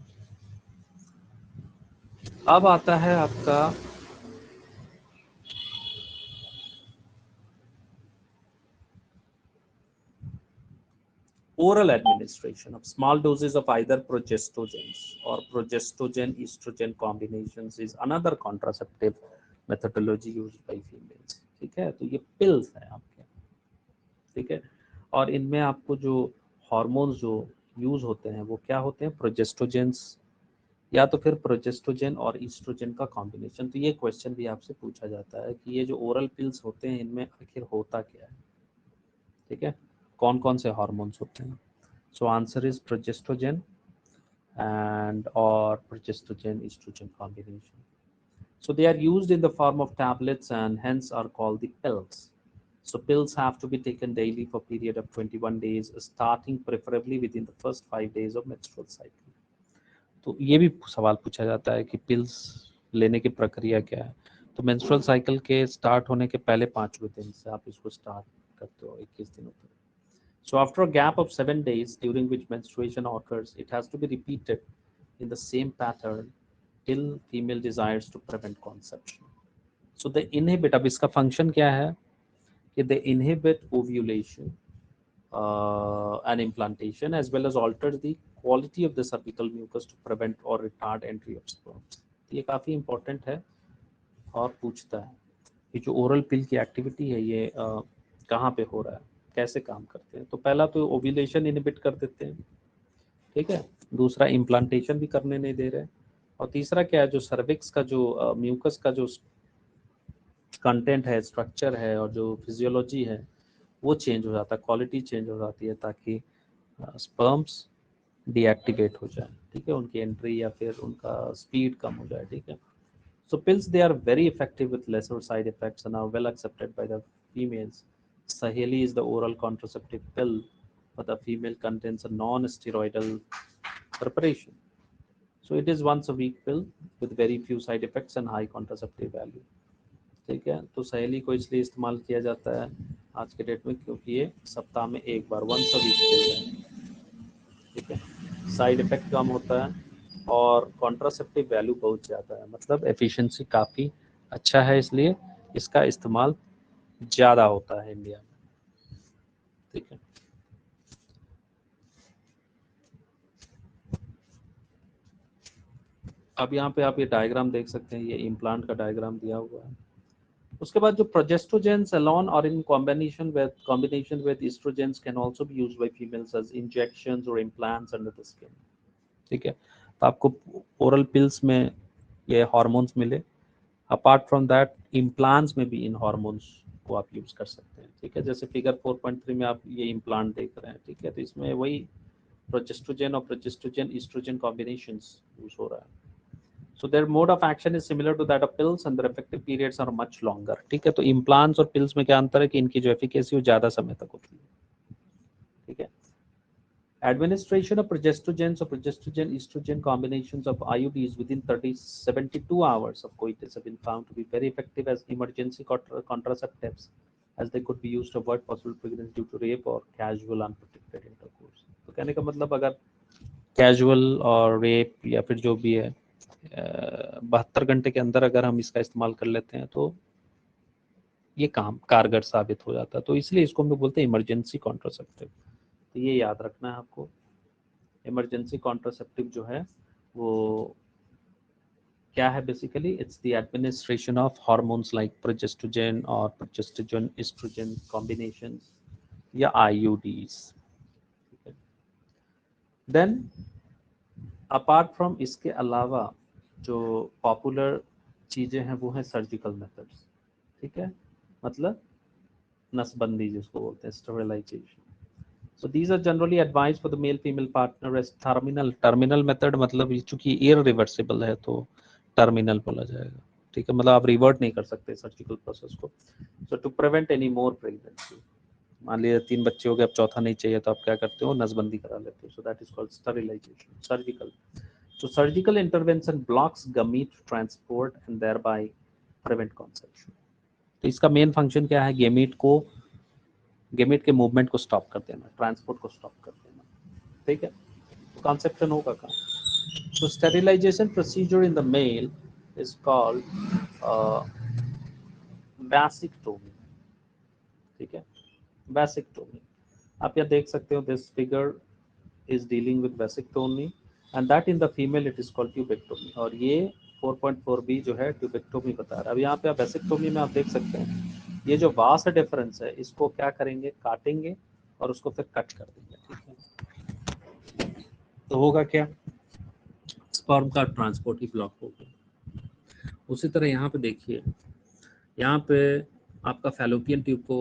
अब आता है आपका oral administration of small doses of either progestogens or progestogen estrogen combinations is another contraceptive methodology used by females, ठीक है. तो ये पिल्स हैं आपके, ठीक है. और इनमें आपको जो हार्मोन्स जो यूज होते हैं वो क्या होते हैं, प्रोजेस्टोजेंस या तो फिर प्रोजेस्ट्रोजेन और ईस्ट्रोजेन का कॉम्बिनेशन। तो ये क्वेश्चन भी आपसे पूछा जाता है कि ये जो ओरल पिल्स होते हैं इनमें आखिर होता क्या है, ठीक है, कौन कौन से हार्मोन्स होते हैं। So answer is progestogen and or progestogen estrogen combination. So they are used in the form of tablets and hence are called the pills. So pills have to be taken daily for a period of 21 days, starting preferably within the first 5 days of menstrual cycle. तो ये भी सवाल पूछा जाता है कि pills लेने की प्रक्रिया क्या है। तो मेंस्ट्रुअल साइकिल के स्टार्ट होने के पहले 5वें दिन से आप इसको स्टार्ट करते हो 21 दिनों तक। So after a gap of 7 days during which menstruation occurs, it has to be repeated in the same pattern till female desires to prevent conception. So they inhibit, अब इसका function क्या है कि they inhibit ovulation and implantation as well as alter the quality of the cervical mucus to prevent or retard entry of sperms. ये काफ़ी important है और पूछता है कि जो ओरल पिल की एक्टिविटी है ये कहाँ पे हो रहा है, कैसे काम करते हैं। तो पहला तो ओव्यूलेशन इनहिबिट कर देते हैं, ठीक है, दूसरा इम्प्लांटेशन भी करने नहीं दे रहे, और तीसरा क्या है, जो सर्विक्स का जो म्यूकस का जो कंटेंट है, स्ट्रक्चर है और जो फिजियोलॉजी है वो चेंज हो जाता है, क्वालिटी चेंज हो जाती है ताकि स्पर्म्स डीएक्टिवेट हो जाए, ठीक है, उनकी एंट्री या फिर उनका स्पीड कम हो जाए, ठीक है। So pills, they are very effective with lesser side effects and are well accepted by the females. Saheli is the oral contraceptive pill, but the female contains a non-steroidal preparation. So it is once a week pill with very few side effects and high contraceptive value. ठीक है, तो सहेली को इसलिए इस्तेमाल किया जाता है आज के डेट में क्योंकि ये सप्ताह में एक बार वंस अ वीक पिल है, ठीक है, साइड इफेक्ट कम होता है और कॉन्ट्रासेप्टिव वैल्यू बहुत ज़्यादा है, मतलब एफिशिएंसी काफ़ी अच्छा है, इसलिए इसका इस्तेमाल ज़्यादा होता है इंडिया में, ठीक है। अब यहाँ पे आप ये डायग्राम देख सकते हैं, ये इम्प्लांट का डायग्राम दिया हुआ है। उसके बाद जो प्रोजेस्ट्रोजेंस अलोन और in combination with oestrogens can also be used by females as injections और इम्प्लांट्स अंडर द स्किन, ठीक है। तो आपको ओरल पिल्स में ये हार्मोन्स मिले, अपार्ट फ्रॉम दैट इम्प्लांट्स में भी इन हार्मोन्स को आप यूज कर सकते हैं, ठीक है। जैसे फिगर 4.3 में आप ये इम्प्लांट देख रहे हैं, ठीक है, तो इसमें वही प्रोजेस्ट्रोजेन और प्रोजेस्ट्रोजेन ईस्ट्रोजेन कॉम्बिनेशंस यूज हो रहा है। So their mode of action is similar to that of pills and their effective periods are much longer, ठीक है। तो इम्प्लांट्स और पिल्स में क्या अंतर है कि इनकी जो एफिकेसी वो ज़्यादा समय तक होती है, ठीक है। Administration of progestogens or progestogen estrogen combinations of IUDs within 72 hours of coitus have been found to be very effective as emergency contraceptives, as they could be used to avoid possible pregnancy due to rape or casual unprotected intercourse. तो कहने का मतलब अगर casual और rape या फिर जो भी है 72 घंटे के अंदर अगर हम इसका इस्तेमाल कर लेते हैं तो ये काम कारगर साबित हो जाता है, तो इसलिए इसको हम लोग बोलते हैं इमरजेंसी कॉन्ट्रासेप्टिव। तो ये याद रखना है आपको, इमरजेंसी कॉन्ट्रासेप्टिव जो है वो क्या है, basically it's the administration of hormones like progestogen और प्रोजेस्ट्रोजेन एस्ट्रोजेन कॉम्बिनेशंस या आईयूडीज, ठीक है। देन अपार्ट फ्रॉम इसके अलावा जो पॉपुलर चीज़ें हैं वो हैं सर्जिकल मेथड्स, ठीक है, मतलब नसबंदी जिसको बोलते हैं, sterilization. So these are generally advised for the male female partner as terminal method, मतलब चूंकि irreversible है तो terminal बोला जाएगा, ठीक है, मतलब आप रिवर्ट नहीं कर सकते सर्जिकल प्रोसेस को। So to prevent any more pregnancy, मान लीजिए 3 बच्चे हो गए, अब चौथा नहीं चाहिए तो आप क्या करते हो, नसबंदी करा लेते हो। So that is called sterilization, surgical. So surgical intervention blocks gamete transport and thereby prevent conception. तो इसका मेन फंक्शन क्या है, गेमेट के मूवमेंट को स्टॉप कर देना, ट्रांसपोर्ट को स्टॉप कर देना, ठीक है। तो कॉन्सेप्शन होगा कहाँ। तो sterilisation procedure in the male is called vasectomy, ठीक है, वैसिक्टोमी। आप यहाँ देख सकते हो, this figure is dealing with vasectomy and that in the female it is called tubectomy, और ये 4.4b जो है ट्यूबेक्टोमी बता रहा है। अब यहाँ पे आप वैसिक्टोमी में आप देख सकते हैं ये जो वास्ट डिफरेंस है इसको क्या करेंगे, काटेंगे और उसको फिर कट कर देंगे, ठीक है। तो होगा क्या, स्पर्म का ट्रांसपोर्ट ही ब्लॉक हो गया। उसी तरह यहाँ पे देखिए, यहाँ पे आपका फैलोपियन ट्यूब को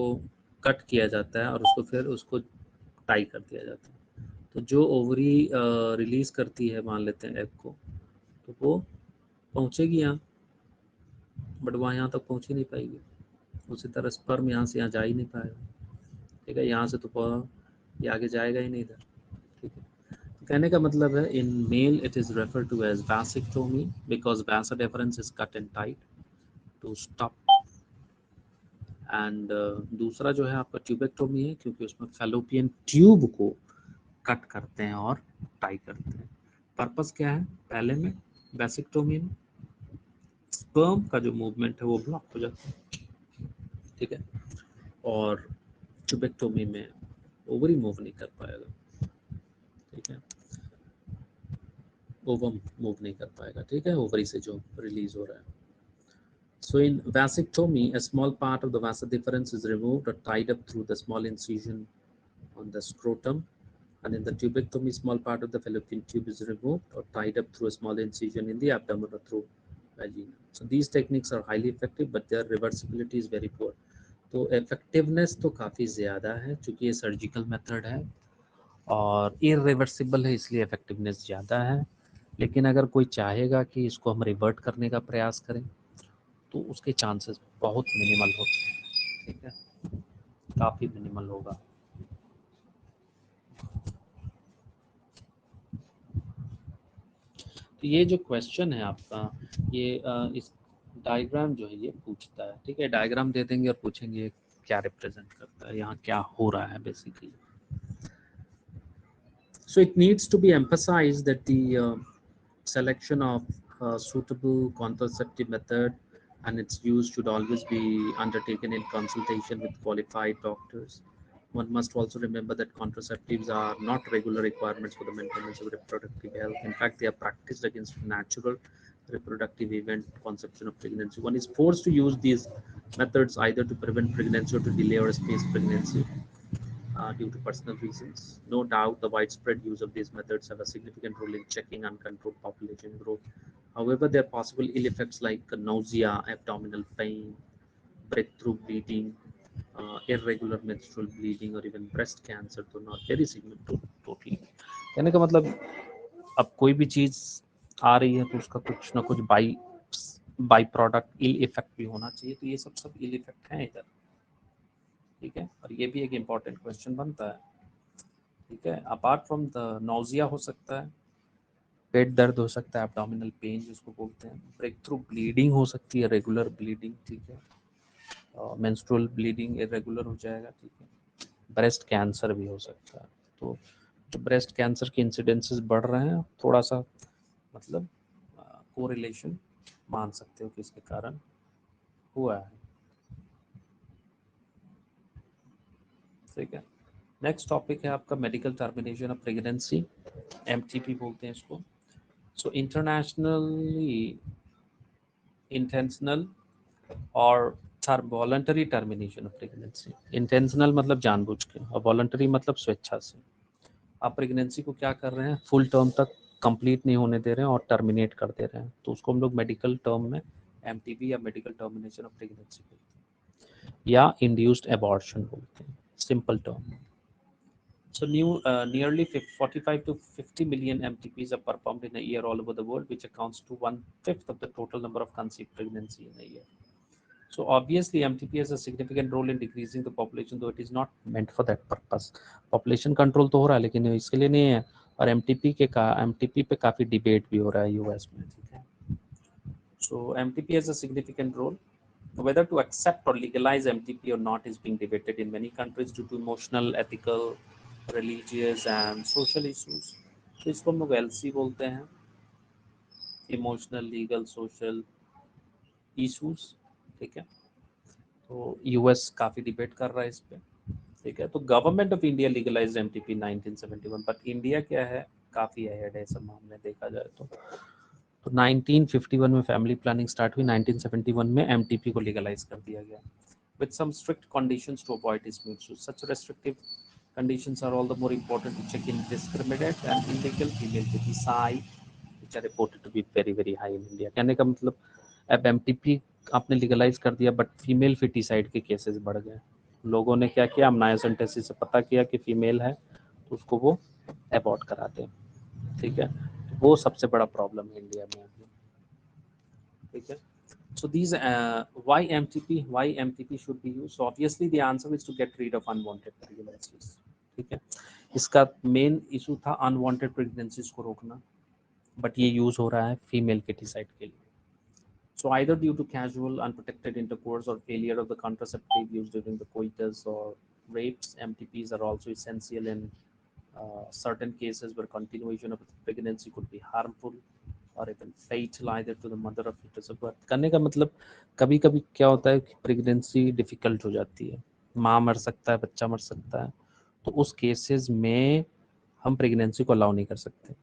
कट किया जाता है और उसको फिर उसको टाई कर दिया जाता है। तो जो ओवरी रिलीज करती है, मान लेते हैं एग को, तो वो पहुँचेगी यहाँ, बट वहाँ यहाँ तक पहुँच ही नहीं पाएगी। उसी तरह स्पर्म यहाँ से यहाँ जा ही नहीं पाएगा, ठीक है, यहाँ से तो ये आगे जाएगा ही नहीं इधर, ठीक है। तो कहने का मतलब है, in male it is refer to as vasectomy because vas deferens is cut and tied to stop. And दूसरा जो है आपका ट्यूबेक्टोमी है, क्योंकि उसमें फैलोपियन ट्यूब को कट करते हैं और टाई करते हैं। पर्पस क्या है, पहले में वैसिक्टोमी में स्पर्म का जो मूवमेंट है वो ब्लॉक हो जाता है, ठीक है, और ट्यूबेक्टोमी में ओवरी मूव नहीं कर पाएगा, ठीक है, ओवम मूव नहीं कर पाएगा, ठीक है, ओवरी से जो रिलीज हो रहा है। So in vasectomy, a small part of the vasa deferens is removed or tied up through the small incision on the scrotum, and in the tubectomy, small part of the fallopian tube is removed or tied up through a small incision in the abdomen or through vagina. So these techniques are highly effective, but their reversibility is very poor. तो effectiveness तो काफ़ी ज़्यादा है, क्योंकि ये surgical method है और irreversible है, इसलिए इफेक्टिवनेस ज़्यादा है। लेकिन अगर कोई चाहेगा कि इसको हम रिवर्ट करने का प्रयास करें, तो उसके चांसेस बहुत मिनिमल होते हैं, ठीक है, काफ़ी मिनिमल होगा। तो ये जो क्वेश्चन है आपका, ये इस डायग्राम जो है ये पूछता है, ठीक है, डायग्राम दे देंगे और पूछेंगे क्या रिप्रेजेंट करता है, यहाँ क्या हो रहा है basically. So it needs to be emphasized that the selection of suitable contraceptive method and its use should always be undertaken in consultation with qualified doctors. One must also remember that contraceptives are not regular requirements for the maintenance of reproductive health. In fact, they are practiced against natural reproductive event, conception of pregnancy. One is forced to use these methods either to prevent pregnancy or to delay or space pregnancy due to personal reasons. No doubt, the widespread use of these methods have a significant role in checking uncontrolled population growth. However, there are possible ill effects like nausea, abdominal pain, breakthrough bleeding, irregular menstrual bleeding, or even breast cancer, तो not very significant totally. कहने का मतलब, अब कोई भी चीज़ आ रही है तो उसका कुछ ना कुछ बाई प्रोडक्ट इल इफेक्ट भी होना चाहिए, तो ये सब इल इफेक्ट हैं इधर, ठीक है, और ये भी एक इम्पॉर्टेंट क्वेश्चन बनता है, ठीक है। अपार्ट फ्रॉम द नोजिया हो सकता है, पेट दर्द हो सकता है, एब्डोमिनल पेन जिसको बोलते हैं, ब्रेक थ्रू ब्लीडिंग हो सकती है, रेगुलर ब्लीडिंग, ठीक है, मेंस्ट्रुअल ब्लीडिंग इरेगुलर हो जाएगा, ठीक है, ब्रेस्ट कैंसर भी हो सकता है। तो जो ब्रेस्ट कैंसर के इंसिडेंसेस बढ़ रहे हैं, थोड़ा सा मतलब कोरिलेशन मान सकते हो कि इसके कारण हुआ है, ठीक है। नेक्स्ट टॉपिक है आपका medical termination of pregnancy, MTP बोलते हैं इसको। सो इंटरनेशनली इंटेंशनल और voluntary termination of pregnancy. Intentional मतलब जानबूझ के, और वॉलंटरी मतलब स्वेच्छा से। आप प्रेगनेंसी को क्या कर रहे हैं, फुल टर्म तक कंप्लीट नहीं होने दे रहे हैं और टर्मिनेट कर दे रहे हैं, तो उसको हम लोग मेडिकल टर्म में एमटीपी या मेडिकल टर्मिनेशन ऑफ प्रेगनेंसी बोलते हैं, या इंड्यूस्ड एबॉर्शन बोलते हैं, simple term. So nearly 45 to 50 million MTPs are performed in a year all over the world, which accounts to 1/5 of the total number of conceived pregnancy in a year. So obviously MTP has a significant role in decreasing the population, though it is not meant for that purpose. Population control तो हो रहा है, लेकिन इसके लिए नहीं है, और MTP पे काफ़ी डिबेट भी हो रहा है यूएस में, ठीक है। So MTP has a significant role. Whether to accept or legalize MTP or not is being debated in many countries due to emotional, ethical, religious and social issues. तो इसको हम लोग LC बोलते हैं, इमोशनल, लीगल, सोशल इशूज, ठीक है। तो US काफ़ी डिबेट कर रहा है इस पे, ठीक है। तो government of India legalised MTP 1971, but India क्या है, काफ़ी अहेड है सब मामले देखा जाए तो 1951 में फैमिली प्लानिंग स्टार्ट हुई, 1971 में एमटीपी को लीगलाइज कर दिया गया with some strict conditions to avoid disputes. So such restrictive conditions are all the more important to check indiscriminate and illegal female to decide which are reported to be very very high in India. कहने का मतलब अब MTP आपने legalise कर दिया but female foeticide के cases बढ़ गए। लोगों ने क्या किया, अमनायोसेंटेसिस से पता किया कि फीमेल है तो उसको वो अबॉर्ट कराते हैं। ठीक है, वो सबसे बड़ा प्रॉब्लम है इंडिया में अभी। ठीक है, so these why MTP should be used? So obviously the answer is to get rid of unwanted pregnancies. ठीक है, इसका मेन इशू था अनवांटेड प्रेगनेंसीज को रोकना, बट ये यूज हो रहा है फीमेल फिटिसाइड के लिए। So either due to casual unprotected intercourse or failure of the contraceptive used during the coitus or rapes, MTPs are also essential in certain cases where continuation of the pregnancy could be harmful or even fatal either to the mother or fetus of birth. करने का मतलब कभी कभी क्या होता है कि pregnancy difficult हो जाती है, माँ मर सकता है, बच्चा मर सकता है, तो उस केसेस में हम प्रेगनेंसी को अलाउ नहीं कर सकते,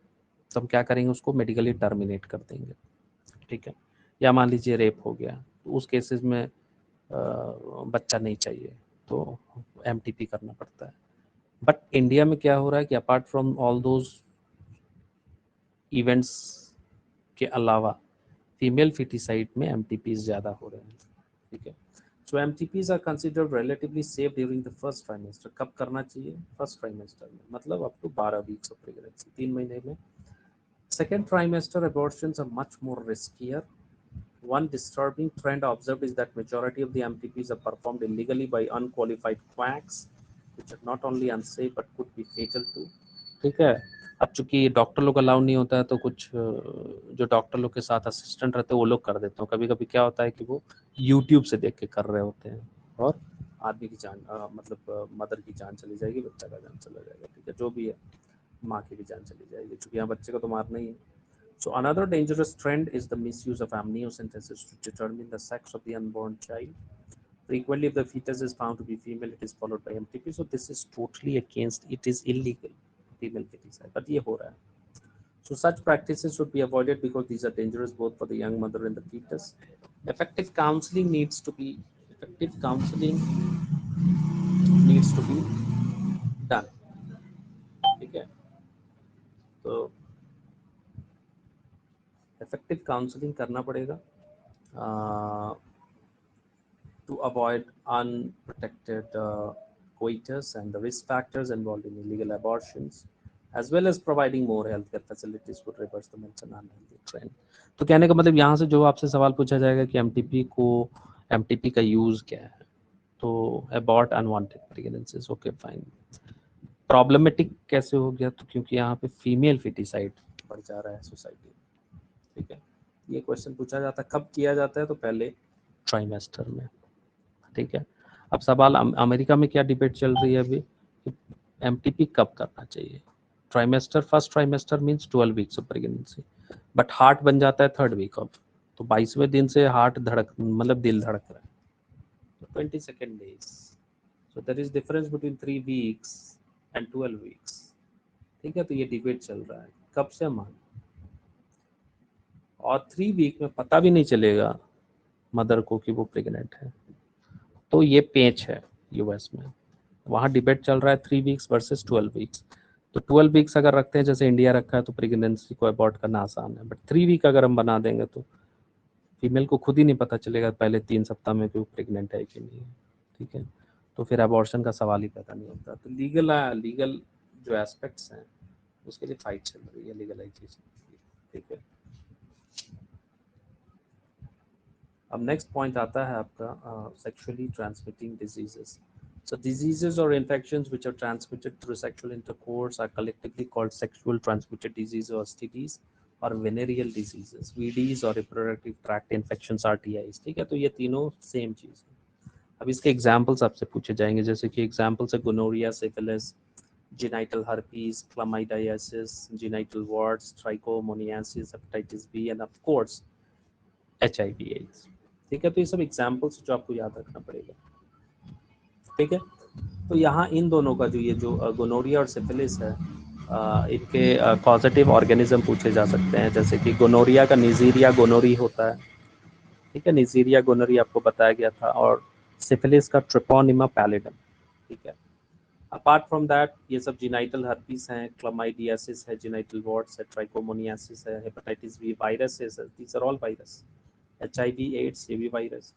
तो हम क्या करेंगे, उसको मेडिकली टर्मिनेट कर देंगे। ठीक है, या मान लीजिए रेप हो गया, तो उस केसेस में बच्चा नहीं चाहिए तो एमटीपी करना पड़ता है। बट इंडिया में क्या हो रहा है कि apart from all those events के अलावा फीमेल फिटिसाइड में एमटीपी ज़्यादा हो रहे हैं। ठीक है, so MTPs are considered relatively safe during the first trimester. कब करना चाहिए? फर्स्ट ट्राइमेस्टर में, मतलब up to 12 weeks of pregnancy, 3 महीने में। Second trimester abortions are much more riskier. One disturbing trend observed is that majority of the MTPs are performed illegally by unqualified quacks, which are not only unsafe but could be fatal too. ठीक है, अब चूंकि doctor लोग allow नहीं होता है तो कुछ जो डॉक्टर लोग के साथ असिस्टेंट रहते हैं वो लोग कर देते हैं। कभी कभी क्या होता है कि वो यूट्यूब से देख के कर रहे होते हैं और आदमी की जान मतलब मदर की जान चली जाएगी, बच्चा का जान चला जाएगा। ठीक है, जो भी है, माँ की भी जान चली जाएगी, क्योंकि यहाँ बच्चे को तो मारना ही है। So another dangerous trend is the misuse of amniocentesis to determine the sex of the unborn child. Frequently, if the fetus is found to be female, it is followed by MTP. So this is totally against, it is illegal, female feticide. But ये हो रहा है. So such practices should be avoided because these are dangerous both for the young mother and the fetus. Effective counseling needs to be done. ठीक है, तो effective counseling करना पड़ेगा to avoid unprotected coitus and the risk factors involved in illegal abortions, as well as providing more healthcare facilities could reverse the mentioned unhealthy trend. तो कहने का मतलब यहाँ से जो आपसे सवाल पूछा जाएगा कि एमटीपी का यूज क्या है, तो abort unwanted pregnancies. Okay fine, problematic कैसे हो गया, तो क्योंकि यहाँ पे फीमेल फिटिसाइड बढ़ जा रहा है सोसाइटी में। ठीक है, ये क्वेश्चन पूछा जाता है कब किया जाता है, तो पहले ट्राइमेस्टर में। ठीक है, अब सवाल अमेरिका में क्या डिबेट चल रही है अभी, एमटीपी कब करना चाहिए। Trimester, first trimester means 12 weeks of pregnancy, but heart बन जाता है 3rd वीक ऑफ, तो 22वें दिन से हार्ट धड़क मतलब दिल धड़क रहा है, तो 22nd days. So there is difference between 3 weeks and 12 weeks. ठीक है, तो ये डिबेट चल रहा है कब से मान, और 3 वीक में पता भी नहीं चलेगा मदर को कि वो प्रेग्नेंट है, तो ये पेच है यूएस में। वहाँ डिबेट चल रहा है 3 वीक्स वर्सेस 12 वीक्स। तो 12 वीक्स अगर रखते हैं जैसे इंडिया रखा है तो प्रेगनेंसी को अबॉर्ट करना आसान है, बट 3 वीक अगर हम बना देंगे तो फीमेल को खुद ही नहीं पता चलेगा पहले 3 सप्ताह में कि वो प्रेग्नेंट है कि नहीं है। ठीक है, तो फिर अबॉर्शन का सवाल ही पैदा नहीं होता। तो लीगल जो एस्पेक्ट्स हैं उसके लिए फाइट चल रही है, लीगलाइजेशन। ठीक है, अब नेक्स्ट पॉइंट आता है आपका sexually transmitting diseases. So diseases or infections which are transmitted through sexual intercourse are collectively called sexual transmitted diseases or STDs, or venereal diseases, VDs, or reproductive tract infections, RTIs। ठीक है, तो ये तीनों same चीज है। अब इसके examples आपसे पूछे जाएंगे, जैसे कि एग्जाम्पल्स है gonorrhoea, syphilis, genital herpes, chlamydiasis, genital warts, trichomoniasis, hepatitis B, and of course HIV/AIDS। ठीक है, तो ये सब एग्जाम्पल्स जो आपको याद रखना पड़ेगा। ठीक है, तो यहाँ इन दोनों का जो गोनोरिया और सिफिलिस है, इनके पॉजिटिव ऑर्गेनिज्म पूछे जा सकते हैं, जैसे कि गोनोरिया का निजीरिया गोनोरी होता है। ठीक है, निजीरिया गोनोरी आपको बताया गया था, और सिफिलिस का ट्रिपोनिमा पैलिडम। ठीक है, अपार्ट फ्रॉम दैट ये सब जीनाइटल हर्पीस हैं, क्लमाइडियासिस है, जीनाइटल वॉर्ड्स है, ट्राइकोमोनियासिस है, हेपेटाइटिस बी, वायरसेस है, these are all virus. HIV AIDS ये भी वायरस,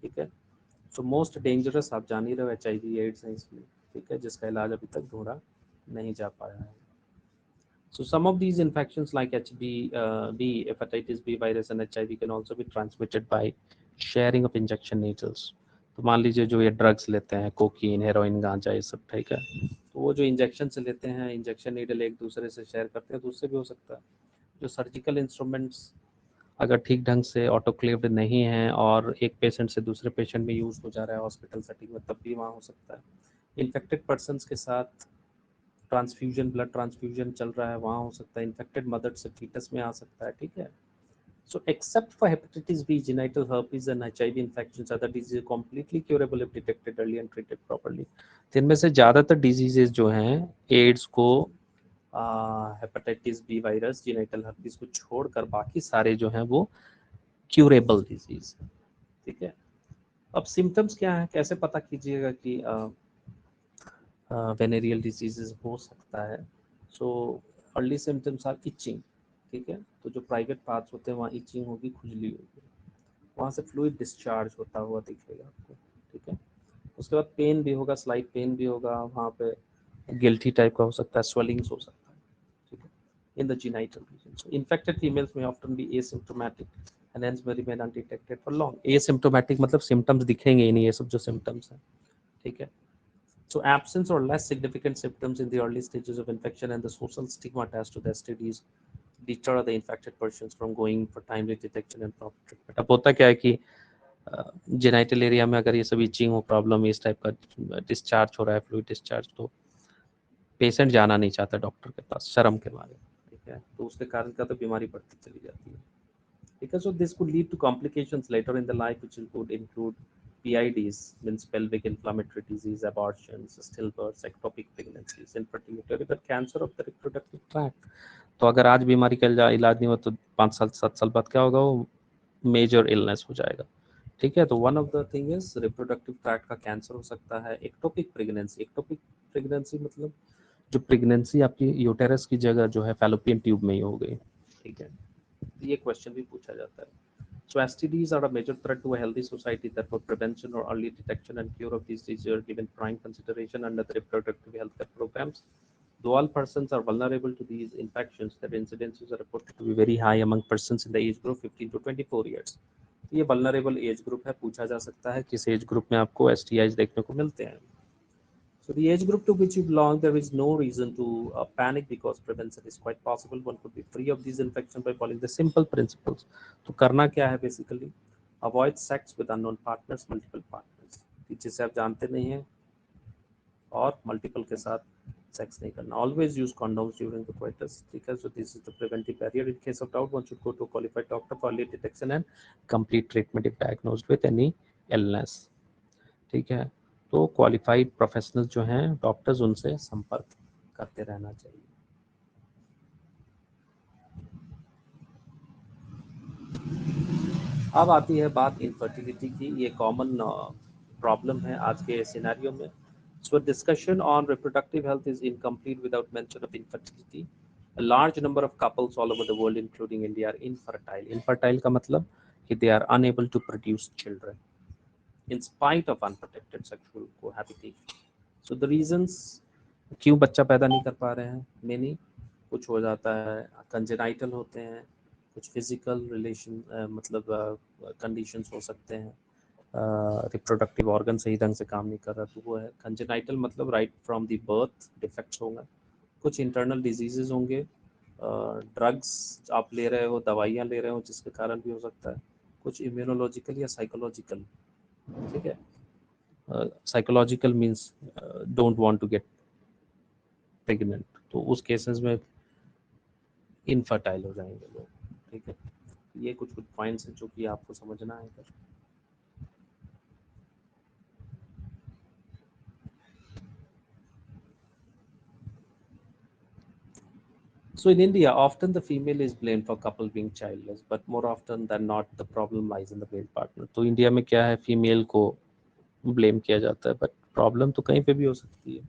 ठीक है। सो मोस्ट डेंजरस आप जान ही रहे हो HIV एड्स है इसमें, ठीक है, जिसका इलाज अभी तक ढूंढा नहीं जा पाया है। So some of these infections like HB, hepatitis B virus and HIV can also be transmitted by sharing of injection needles. तो मान लीजिए जो ये ड्रग्स लेते हैं, कोकीन, हेरोइन, गांजा, ये सब, ठीक है, तो वो जो इंजेक्शन से लेते हैं, इंजेक्शन नीडल एक दूसरे से शेयर करते हैं, तो उससे भी हो सकता है। जो सर्जिकल इंस्ट्रूमेंट्स अगर ठीक ढंग से ऑटोक्लेव्ड नहीं है और एक पेशेंट से दूसरे पेशेंट में यूज़ हो जा रहा है हॉस्पिटल सेटिंग में, तब भी वहाँ हो सकता है। इन्फेक्टेड पर्सनस के साथ ट्रांसफ्यूजन, ब्लड ट्रांसफ्यूजन चल रहा है, वहाँ हो सकता है। इन्फेक्टेड मदर से फीटस में आ सकता है, ठीक है। So except for hepatitis B, genital herpes and HIV infections, other diseases are completely curable if detected early and treated properly. तो इनमें से ज़्यादातर डिजीजेज जो हैं, एड्स को, हेपेटाइटिस बी वायरस, जीनाइटल हर्पीस को छोड़कर बाकी सारे जो हैं वो क्यूरेबल डिजीज, ठीक है। अब सिम्टम्स क्या है, कैसे पता कीजिएगा कि वेनेरियल डिजीजेज हो सकता है। So early symptoms are itching, ठीक है, तो जो प्राइवेट पार्ट्स होते हैं वहाँ इचिंग होगी, खुजली होगी, वहाँ से फ्लूइड डिस्चार्ज होता हुआ दिखेगा आपको, ठीक है। उसके बाद पेन भी होगा, स्लाइट पेन भी होगा, वहाँ पे गिल्टी टाइप का हो सकता है, स्वेलिंग्स हो सकता है, ठीक है, in the genital region. So infected females में often be asymptomatic and hence may remain undetected for long. Asymptomatic मतलब सिम्टम्स दिखेंगे ही नहीं, ये सब जो सिम्टम्स हैं, ठीक है। So absence or less significant symptoms in the early stages of infection and the social stigma attached to the STDs deter the infected persons from going for timely detection and proper treatment. अब होता क्या है कि genital area में अगर ये सब etching हो, प्रॉब्लम इस टाइप का डिस्चार्ज हो रहा है, फ्लूइड डिस्चार्ज, तो पेशेंट जाना नहीं चाहता डॉक्टर के पास शर्म के मारे, ठीक है, तो उसके कारण क्या, तो बीमारी बढ़ती चली जाती है, ठीक है। So this could lead to complications later in the life, which would include PIDs, means pelvic inflammatory disease, abortions, stillbirths, ectopic pregnancies, infertility, or even cancer of the reproductive tract. तो अगर आज बीमारी का इलाज नहीं हुआ तो 5 साल 7 साल बाद क्या होगा, वो मेजर इलनेस हो जाएगा, ठीक है। तो one of the thing is reproductive tract का कैंसर हो सकता है। एक्टोपिक प्रेगनेंसी, एक्टोपिक प्रेगनेंसी मतलब जो प्रेगनेंसी आपकी यूटेरस की जगह जो है फैलोपियन ट्यूब में ही हो गई, ठीक है, ये क्वेश्चन भी पूछा जाता है। So STDs are a major threat to a healthy society. Therefore, prevention or early detection and cure of these diseases are given prime consideration under the reproductive healthcare programs. Though all persons are vulnerable to these infections, their incidences are reported to be very high among persons in the age group 15 to 24 years. ये vulnerable age group है, पूछा जा सकता है किस age group में आपको STIs देखने को मिलते हैं। So the age group to which you belong, there is no reason to panic because prevention is quite possible. One could be free of these infections by following the simple principles. तो करना क्या है basically? Avoid sex with unknown partners, multiple partners, जिसे आप जानते नहीं हैं, और multiple के साथ sex नहीं करना. Always use condoms during the coitus, ठीक है. So this is the preventive barrier. In case of doubt, one should go to a qualified doctor for early detection and complete treatment if diagnosed with any illness, ठीक है. तो qualified professionals जो हैं doctors, उनसे संपर्क करते रहना चाहिए. अब आती है बात इनफर्टिलिटी की. ये कॉमन प्रॉब्लम है आज के सिनेरियो में. So discussion on reproductive health is incomplete without mention of infertility. A large number of couples all over the world, including India, are infertile. Infertile का मतलब कि they are unable to produce children in spite of unprotected sexual cohabitation. So the reasons क्यों बच्चा पैदा नहीं कर पा रहे हैं, मेनी कुछ हो जाता है, कंजेनाइटल होते हैं, कुछ फिजिकल रिलेशन मतलब कंडीशंस हो सकते हैं, रिप्रोडक्टिव ऑर्गन सही ढंग से काम नहीं कर रहा, तो वो है कंजेनाइटल. मतलब right from the birth defects होंगे, कुछ इंटरनल डिजीजेज होंगे, ड्रग्स आप ले रहे हो, दवाइयाँ ले रहे हो जिसके कारण भी हो सकता है, कुछ इम्यूनोलॉजिकल या साइकोलॉजिकल, ठीक है. Psychological means don't want to get pregnant, तो उस केसेस में इनफर्टाइल हो जाएंगे लोग, ठीक है. ये कुछ कुछ पॉइंट्स हैं जो कि आपको समझना है. So in India, often the female is blamed for couple being childless, but more often than not, the problem lies in the male partner. तो इंडिया में क्या है, फीमेल को ब्लेम किया जाता है, बट प्रॉब्लम तो कहीं पे भी हो सकती है.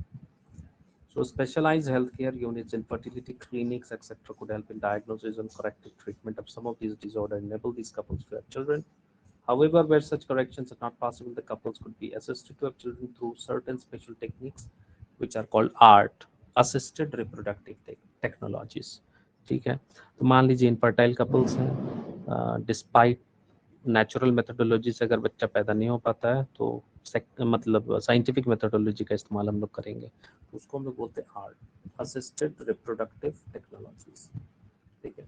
So specialized healthcare units in fertility clinics, etc., could help in diagnosis and corrective treatment of some of these disorders, enable these couples to have children. However, where such corrections are not possible, the couples could be assisted to have children through certain special techniques, which are called ART, assisted reproductive technologies. ठीक है, तो मान लीजिए infertile couples हैं, despite natural methodology से अगर बच्चा पैदा नहीं हो पाता है तो मतलब साइंटिफिक मेथोडोलॉजी का इस्तेमाल हम लोग करेंगे, तो उसको हम लोग बोलते हैं आर्ट, असिस्टेड रिप्रोडक्टिव टेक्नोलॉजीज. ठीक है,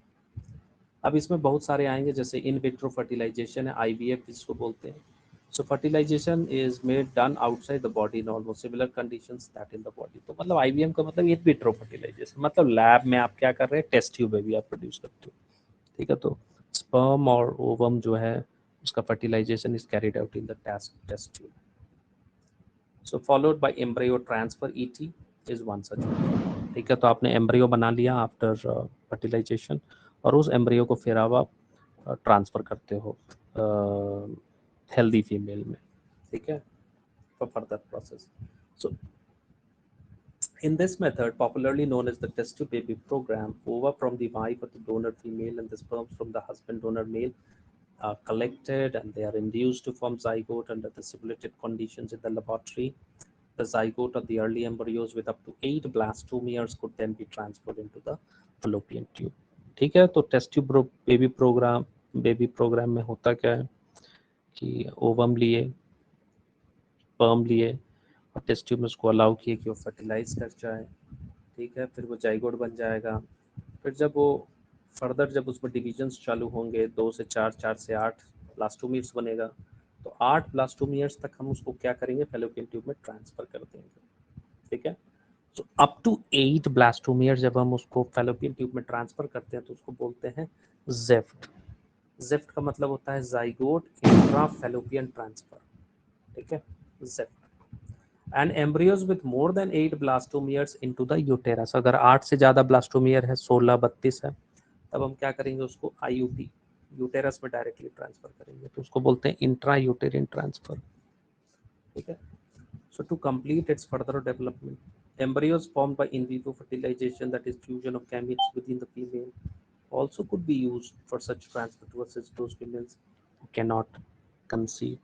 अब इसमें बहुत सारे आएंगे, जैसे इन विट्रो फर्टिलाइजेशन है, आईवीएफ जिसको बोलते हैं. So fertilisation is made done outside the body in almost similar conditions that in the body. तो मतलब आईवीएफ का मतलब इन विट्रो फर्टिलाइजेशन, मतलब लैब में आप क्या कर रहे हैं, टेस्ट ट्यूब बेबी आप प्रोड्यूस करते हो. ठीक है, तो स्पर्म और ओवम जो है उसका fertilisation is carried out in the test tube. So followed by embryo transfer, ET is one such. ठीक है, तो आपने एम्ब्रियो बना लिया आफ्टर फर्टिलाइजेशन, और उस एम्ब्रियो को फिर आप ट्रांसफर करते हो हेल्दी फीमेल में. ठीक है, for further process. So in this method, popularly known as the test tube baby program, ova from the wife of the donor female and the sperms from the husband donor male are collected, and they are induced to form zygote under the simulated conditions in the laboratory. The zygote of the early embryos with up to 8 blastomeres could then be transferred into the fallopian tube. ठीक है, तो test tube baby programme में होता क्या है कि ovum लिए, sperm लिए, और टेस्ट ट्यूब में उसको अलाउ किए कि वो फर्टिलाइज कर जाए. ठीक है, फिर वो जाइगोट बन जाएगा. फिर जब वो फर्दर जब उसमें डिविजन्स चालू होंगे, 2 से 4, 4 से 8 ब्लास्टोमियर्स बनेगा, तो 8 ब्लास्टोमियर्स तक हम उसको क्या करेंगे, फैलोपियन ट्यूब में ट्रांसफर कर देंगे. ठीक है, तो अप टू 8 ब्लास्टोमियर जब हम उसको फैलोपियन ट्यूब में ट्रांसफर करते हैं तो उसको बोलते हैं जेफ्ट. जेफ्ट का मतलब होता है जाइगोट इंट्राफैलोपियन ट्रांसफर. ठीक है, ZIFT. And embryos with more than 8 blastomeres into the uterus, अगर 8 से ज्यादा ब्लास्टोमियर है, 16, 32 है, तब हम क्या करेंगे, उसको आईयूटी, यूटेरस में डायरेक्टली ट्रांसफर करेंगे, तो उसको बोलते हैं इंट्रा यूटेरिन ट्रांसफर. ठीक है, so to complete its further development, embryos formed by in vivo fertilization, that is fusion of gametes within the female, also could be used for such transfer to assist those females who cannot conceive.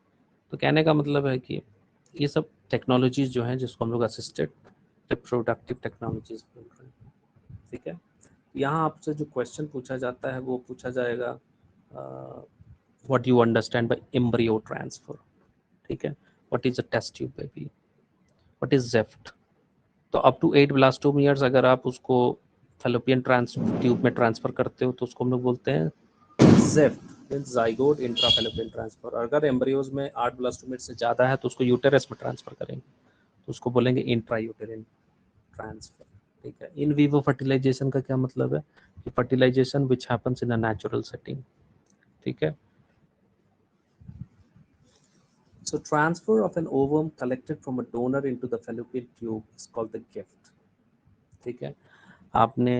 तो कहने का मतलब है कि ये सब technologies जो हैं जिसको हम लोग असिस्टेड रिप्रोडक्टिव टेक्नोलॉजीज बोल रहे हैं. ठीक है, यहाँ आपसे जो क्वेश्चन पूछा जाता है वो पूछा जाएगा what you understand by embryo transfer. ठीक है, what is a test tube baby, what is ZIFT. तो अप टू 8 ब्लास्टोमियर्स अगर आप उसको फैलोपियन ट्यूब में ट्रांसफर करते हो तो उसको हम लोग बोलते हैं जेफ्ट, जाइगोट इंट्राफैलोपियन ट्रांसफर. अगर एम्ब्रियोज में 8 ब्लास्टोमियर से ज़्यादा है तो उसको यूटेरस में ट्रांसफर करेंगे, तो उसको बोलेंगे इंट्रा यूटेरिन ट्रांसफर. ठीक है, इन विवो फर्टिलाइजेशन का क्या मतलब है कि fertilisation which happens in a natural setting. ठीक है, so transfer of an ovum collected from a donor into the fallopian tube is called the gift. ठीक है, आपने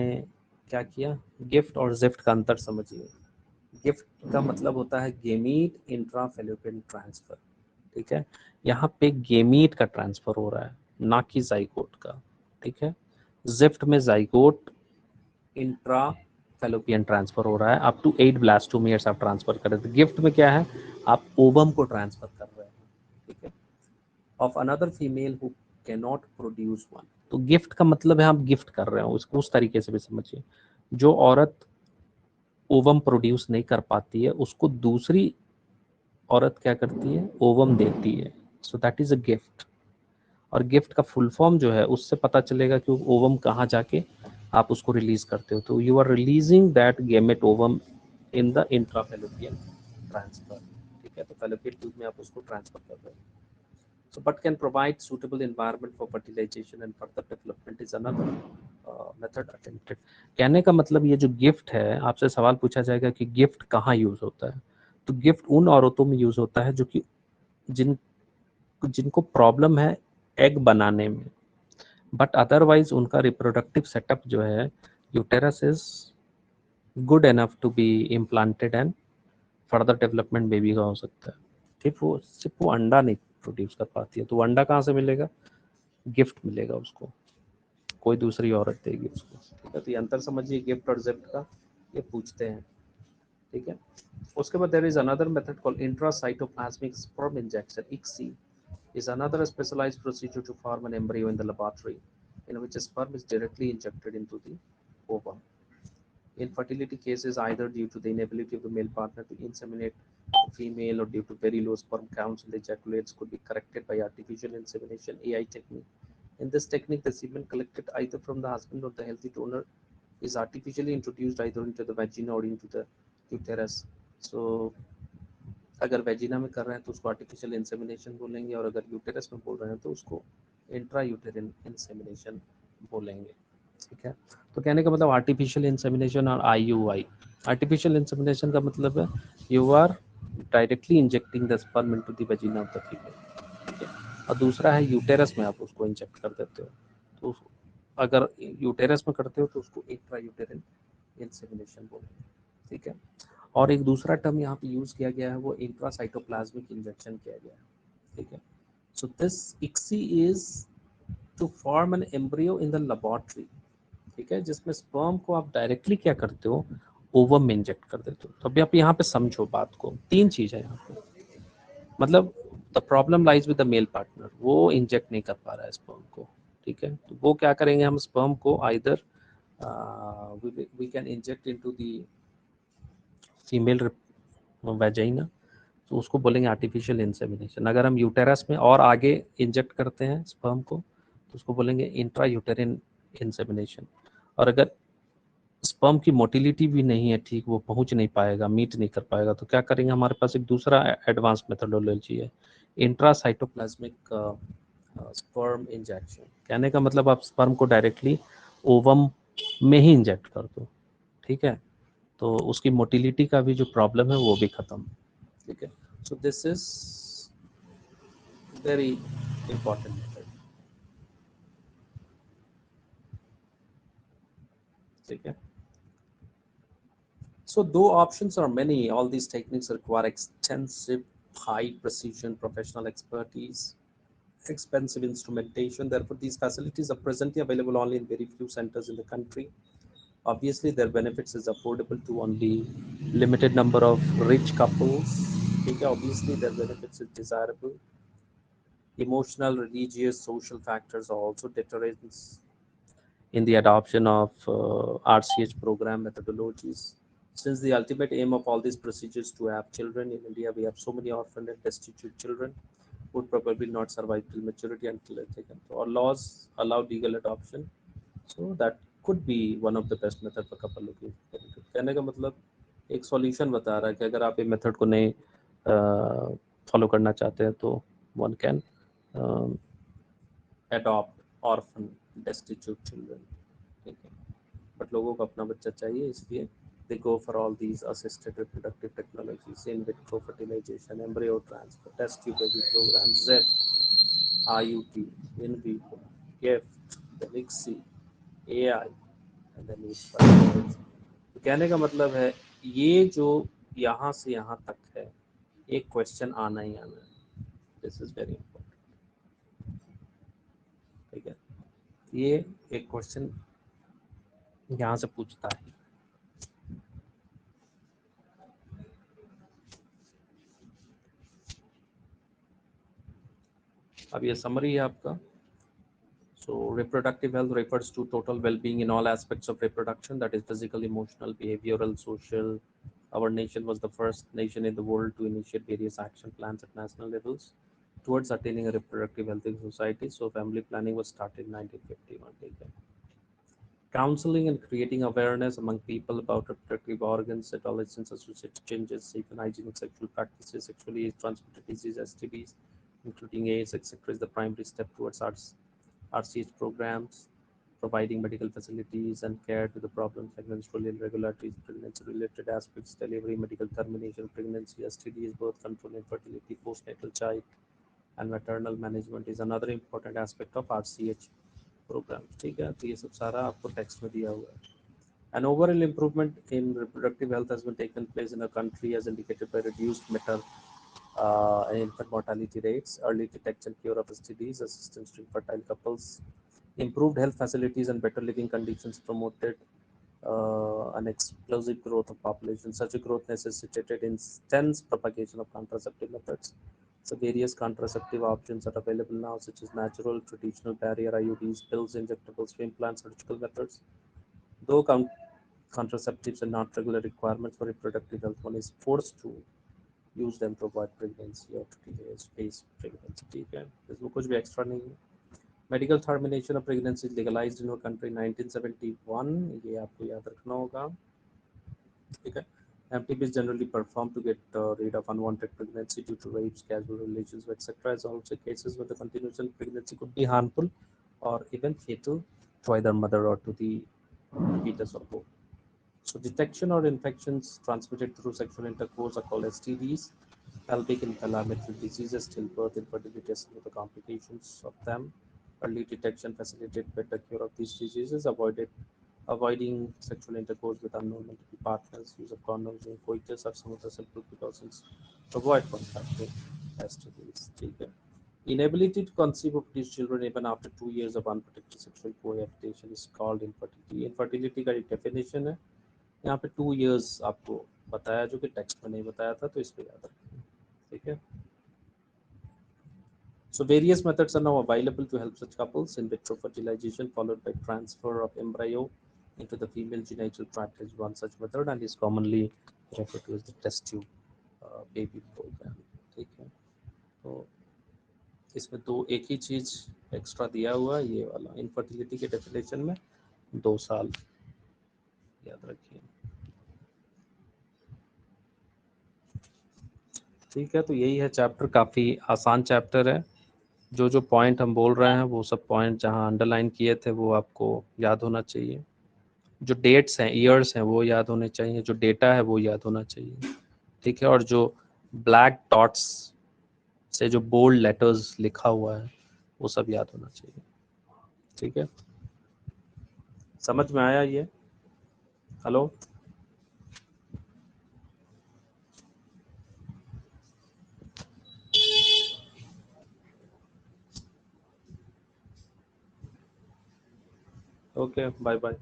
क्या किया, गिफ्ट और जिफ्ट का अंतर समझिए. गिफ्ट का मतलब होता है गेमीट इंट्रा फैलोपियन ट्रांसफर. ठीक है, यहाँ पे गेमीट का ट्रांसफर हो रहा है, ना कि जाइगोट का. ठीक है, जिफ्ट में जाइगोट इंट्रा फैलोपियन ट्रांसफर हो रहा है, अप टू 8 ब्लास्टोमियर्स आप ट्रांसफर कर रहे थे. गिफ्ट में क्या है, आप ओवम को ट्रांसफर कर रहे हैं. ठीक है, of another female who can not produce one. तो गिफ्ट का मतलब है आप गिफ्ट कर रहे हो, उसको उस तरीके से भी समझिए. जो औरत ओवम प्रोड्यूस नहीं कर पाती है उसको दूसरी औरत क्या करती है, ओवम देती है. So that is a gift. और गिफ्ट का फुल फॉर्म जो है उससे पता चलेगा कि ओवम कहाँ जाके आप उसको रिलीज करते हो. तो you are releasing that gamete ovum in the intrafallopian transfer. ठीक है, तो फैलोपियन ट्यूब में आप उसको ट्रांसफर कर रहे हो. So, but can provide suitable environment for fertilization and further development is another method attempted. कहने का मतलब ये जो गिफ्ट है, आपसे सवाल पूछा जाएगा कि गिफ्ट कहाँ यूज होता है. तो गिफ्ट उन औरतों में यूज होता है जो कि जिनको प्रॉब्लम है एग बनाने में, बट अदरवाइज उनका रिप्रोडक्टिव सेटअप जो है, uterus is good enough to be implanted and further development baby का हो सकता है. सिर्फ वो अंडा नहीं प्रोड्यूस कर पाती है। तो अंडा कहाँ से मिलेगा? गिफ्ट मिलेगा उसको, कोई दूसरी औरत देगी उसको। ठीक है, तो ये अंतर समझिए गिफ्ट और जिफ्ट का, ये पूछते हैं। ठीक है, उसके बाद there is another method called intracytoplasmic sperm injection, ICSI is another specialized procedure to form an embryo in the laboratory in which a sperm is directly injected into the ovum. Infertility cases, either due to the inability of the male partner to inseminate the female or due to very low sperm counts in the ejaculates, could be corrected by artificial insemination, AI technique. In this technique, the semen collected either from the husband or the healthy donor is artificially introduced either into the vagina or into the uterus. So अगर vagina में कर रहे हैं तो उसको artificial insemination बोलेंगे, और अगर यूटेरस में बोल रहे हैं तो उसको इंट्रा यूटेरिन इंसेमिनेशन बोलेंगे। ठीक है, तो कहने का मतलब आर्टिफिशियल इंसेमिनेशन और IUI। आर्टिफिशियल इंसेमिनेशन का मतलब है you are directly injecting the sperm into the vagina of the female. ठीक है, और दूसरा है यूटेरस में आप उसको इंजेक्ट कर देते हो। तो अगर यूटेरस में करते हो तो उसको इंट्रा यूटेरिन इंसेमिनेशन बोलेंगे। ठीक है, और एक दूसरा टर्म यहाँ पे यूज किया गया है वो इंट्रासाइटोप्लाज्मिक इंजेक्शन किया गया है। ठीक है, so this ICSI is to form an embryo in the laboratory. ठीक है, जिसमें स्पर्म को आप डायरेक्टली क्या करते हो, ओवम में इंजेक्ट कर देते हो। तो अभी आप यहाँ पे समझो बात को, तीन चीज है यहाँ पे। मतलब the problem lies with the male partner, वो इंजेक्ट नहीं कर पा रहा है स्पर्म को। ठीक है, तो वो क्या करेंगे, हम स्पर्म को either we can inject into the female vagina, तो उसको बोलेंगे आर्टिफिशियल इंसेमिनेशन। अगर हम यूटेरस में और आगे इंजेक्ट करते हैं स्पर्म को तो उसको बोलेंगे इंट्रा यूटेरिन इंसेमिनेशन। और अगर स्पर्म की मोटिलिटी भी नहीं है ठीक, वो पहुंच नहीं पाएगा, मीट नहीं कर पाएगा, तो क्या करेंगे, हमारे पास एक दूसरा एडवांस मेथोडोलॉजी है, इंट्रासाइटोप्लाज्मिक स्पर्म इंजेक्शन। कहने का मतलब आप स्पर्म को डायरेक्टली ओवम में ही इंजेक्ट कर दो। ठीक है, तो उसकी मोटिलिटी का भी जो प्रॉब्लम है वो भी खत्म। ठीक है, so this is very important method. ठीक है, so though options are many, all these techniques require extensive high precision professional expertise, expensive instrumentation. Therefore these facilities are presently available only in very few centers in the country. Obviously their benefits is affordable to only limited number of rich couples. Okay, obviously their benefits is desirable. Emotional, religious, social factors are also deterrents in the adoption of RCH program methodologies. Since the ultimate aim of all these procedures to have children, in India we have so many orphan and destitute children who would probably not survive till maturity until they're taken. So our laws allow legal adoption, so that could be one of the best method for couple looking into. कहने का मतलब एक solution बता रहा है कि अगर आप ये मेथड को नहीं फॉलो करना चाहते हैं तो one can adopt orphan destitute children. ठीक है, बट लोगों को अपना बच्चा चाहिए, इसलिए they go for all these assisted reproductive technologies, in vitro fertilization, embryo transfer, test tube baby programs, ZEF, IUT, in vivo, GIFT, then ICSI, AI, and then तो कहने का मतलब है ये जो यहाँ से यहाँ तक है, एक क्वेश्चन आना ही आना है। This is very important. ठीक है, ये एक क्वेश्चन यहाँ से पूछता है। अब ये समरी है आपका। So reproductive health refers to total well-being in all aspects of reproduction, that is physical, emotional, behavioral, social. Our nation was the first nation in the world to initiate various action plans at national levels towards attaining a reproductive healthy society. So family planning was started in 1951. Counseling and creating awareness among people about reproductive organs, adolescents, associated changes, safe and hygienic sexual practices, sexually transmitted disease, STDs, including AIDS, etc., is the primary step towards RCH programs, providing medical facilities and care to the problems like menstrual irregularities, pregnancy-related aspects, delivery, medical termination, pregnancy, STDs, birth control, infertility, postnatal child, and maternal management is another important aspect of RCH programs. ठीक है, तो ये सब सारा आपको text में दिया हुआ है. An overall improvement in reproductive health has been taken place in a country as indicated by reduced and infant mortality rates, early detection, cure of STDs, assistance to infertile couples, improved health facilities and better living conditions promoted an explosive growth of population. Such a growth necessitated intense propagation of contraceptive methods. So various contraceptive options are available now, such as natural, traditional barrier IUDs, pills, injectables, implants, surgical methods. Though contraceptives are not regular requirements for reproductive health, one is forced to use them to avoid pregnancy or to delay space pregnancy. ठीक है, इसमें कुछ भी extra नहीं है. Medical termination of pregnancy legalized in our country 1971. ये आपको याद रखना होगा. ठीक है. MTP is generally performed to get rid of unwanted pregnancy due to rapes, casual relations, etc. As also cases where the continuation of pregnancy could be harmful or even fatal to either mother or to the fetus or both. So detection or infections transmitted through sexual intercourse are called STDs. Pelvic inflammatory diseases, stillbirth, infertility are some of the complications of them. Early detection facilitated better cure of these diseases, avoiding sexual intercourse with unknown multiple partners, use of condoms and coitus are some of the simple precautions to avoid contracting STDs. Inability to conceive of these children even after 2 years of unprotected sexual cohabitation is called infertility. Infertility का एक definition है. यहाँ पे 2 years आपको बताया जो कि text में नहीं बताया था, तो इस पे याद रखें. ठीक है. So various methods are now available to help such couples. In vitro fertilization followed by transfer of embryo into the female genital tract is one such method and is commonly referred to as the test tube baby program. ठीक है. तो इसमें एक ही चीज extra दिया हुआ है, ये वाला इनफर्टिलिटी के डेफिनेशन में 2 साल याद रखिए. ठीक है. तो यही है चैप्टर, काफ़ी आसान चैप्टर है. जो पॉइंट हम बोल रहे हैं वो सब पॉइंट जहाँ अंडरलाइन किए थे वो आपको याद होना चाहिए. जो डेट्स हैं, ईयर्स हैं, वो याद होने चाहिए. जो डेटा है वो याद होना चाहिए. ठीक है. और जो ब्लैक डॉट्स से जो बोल्ड लेटर्स लिखा हुआ है वो सब याद होना चाहिए. ठीक है. समझ में आया ये? हेलो. Okay, bye bye.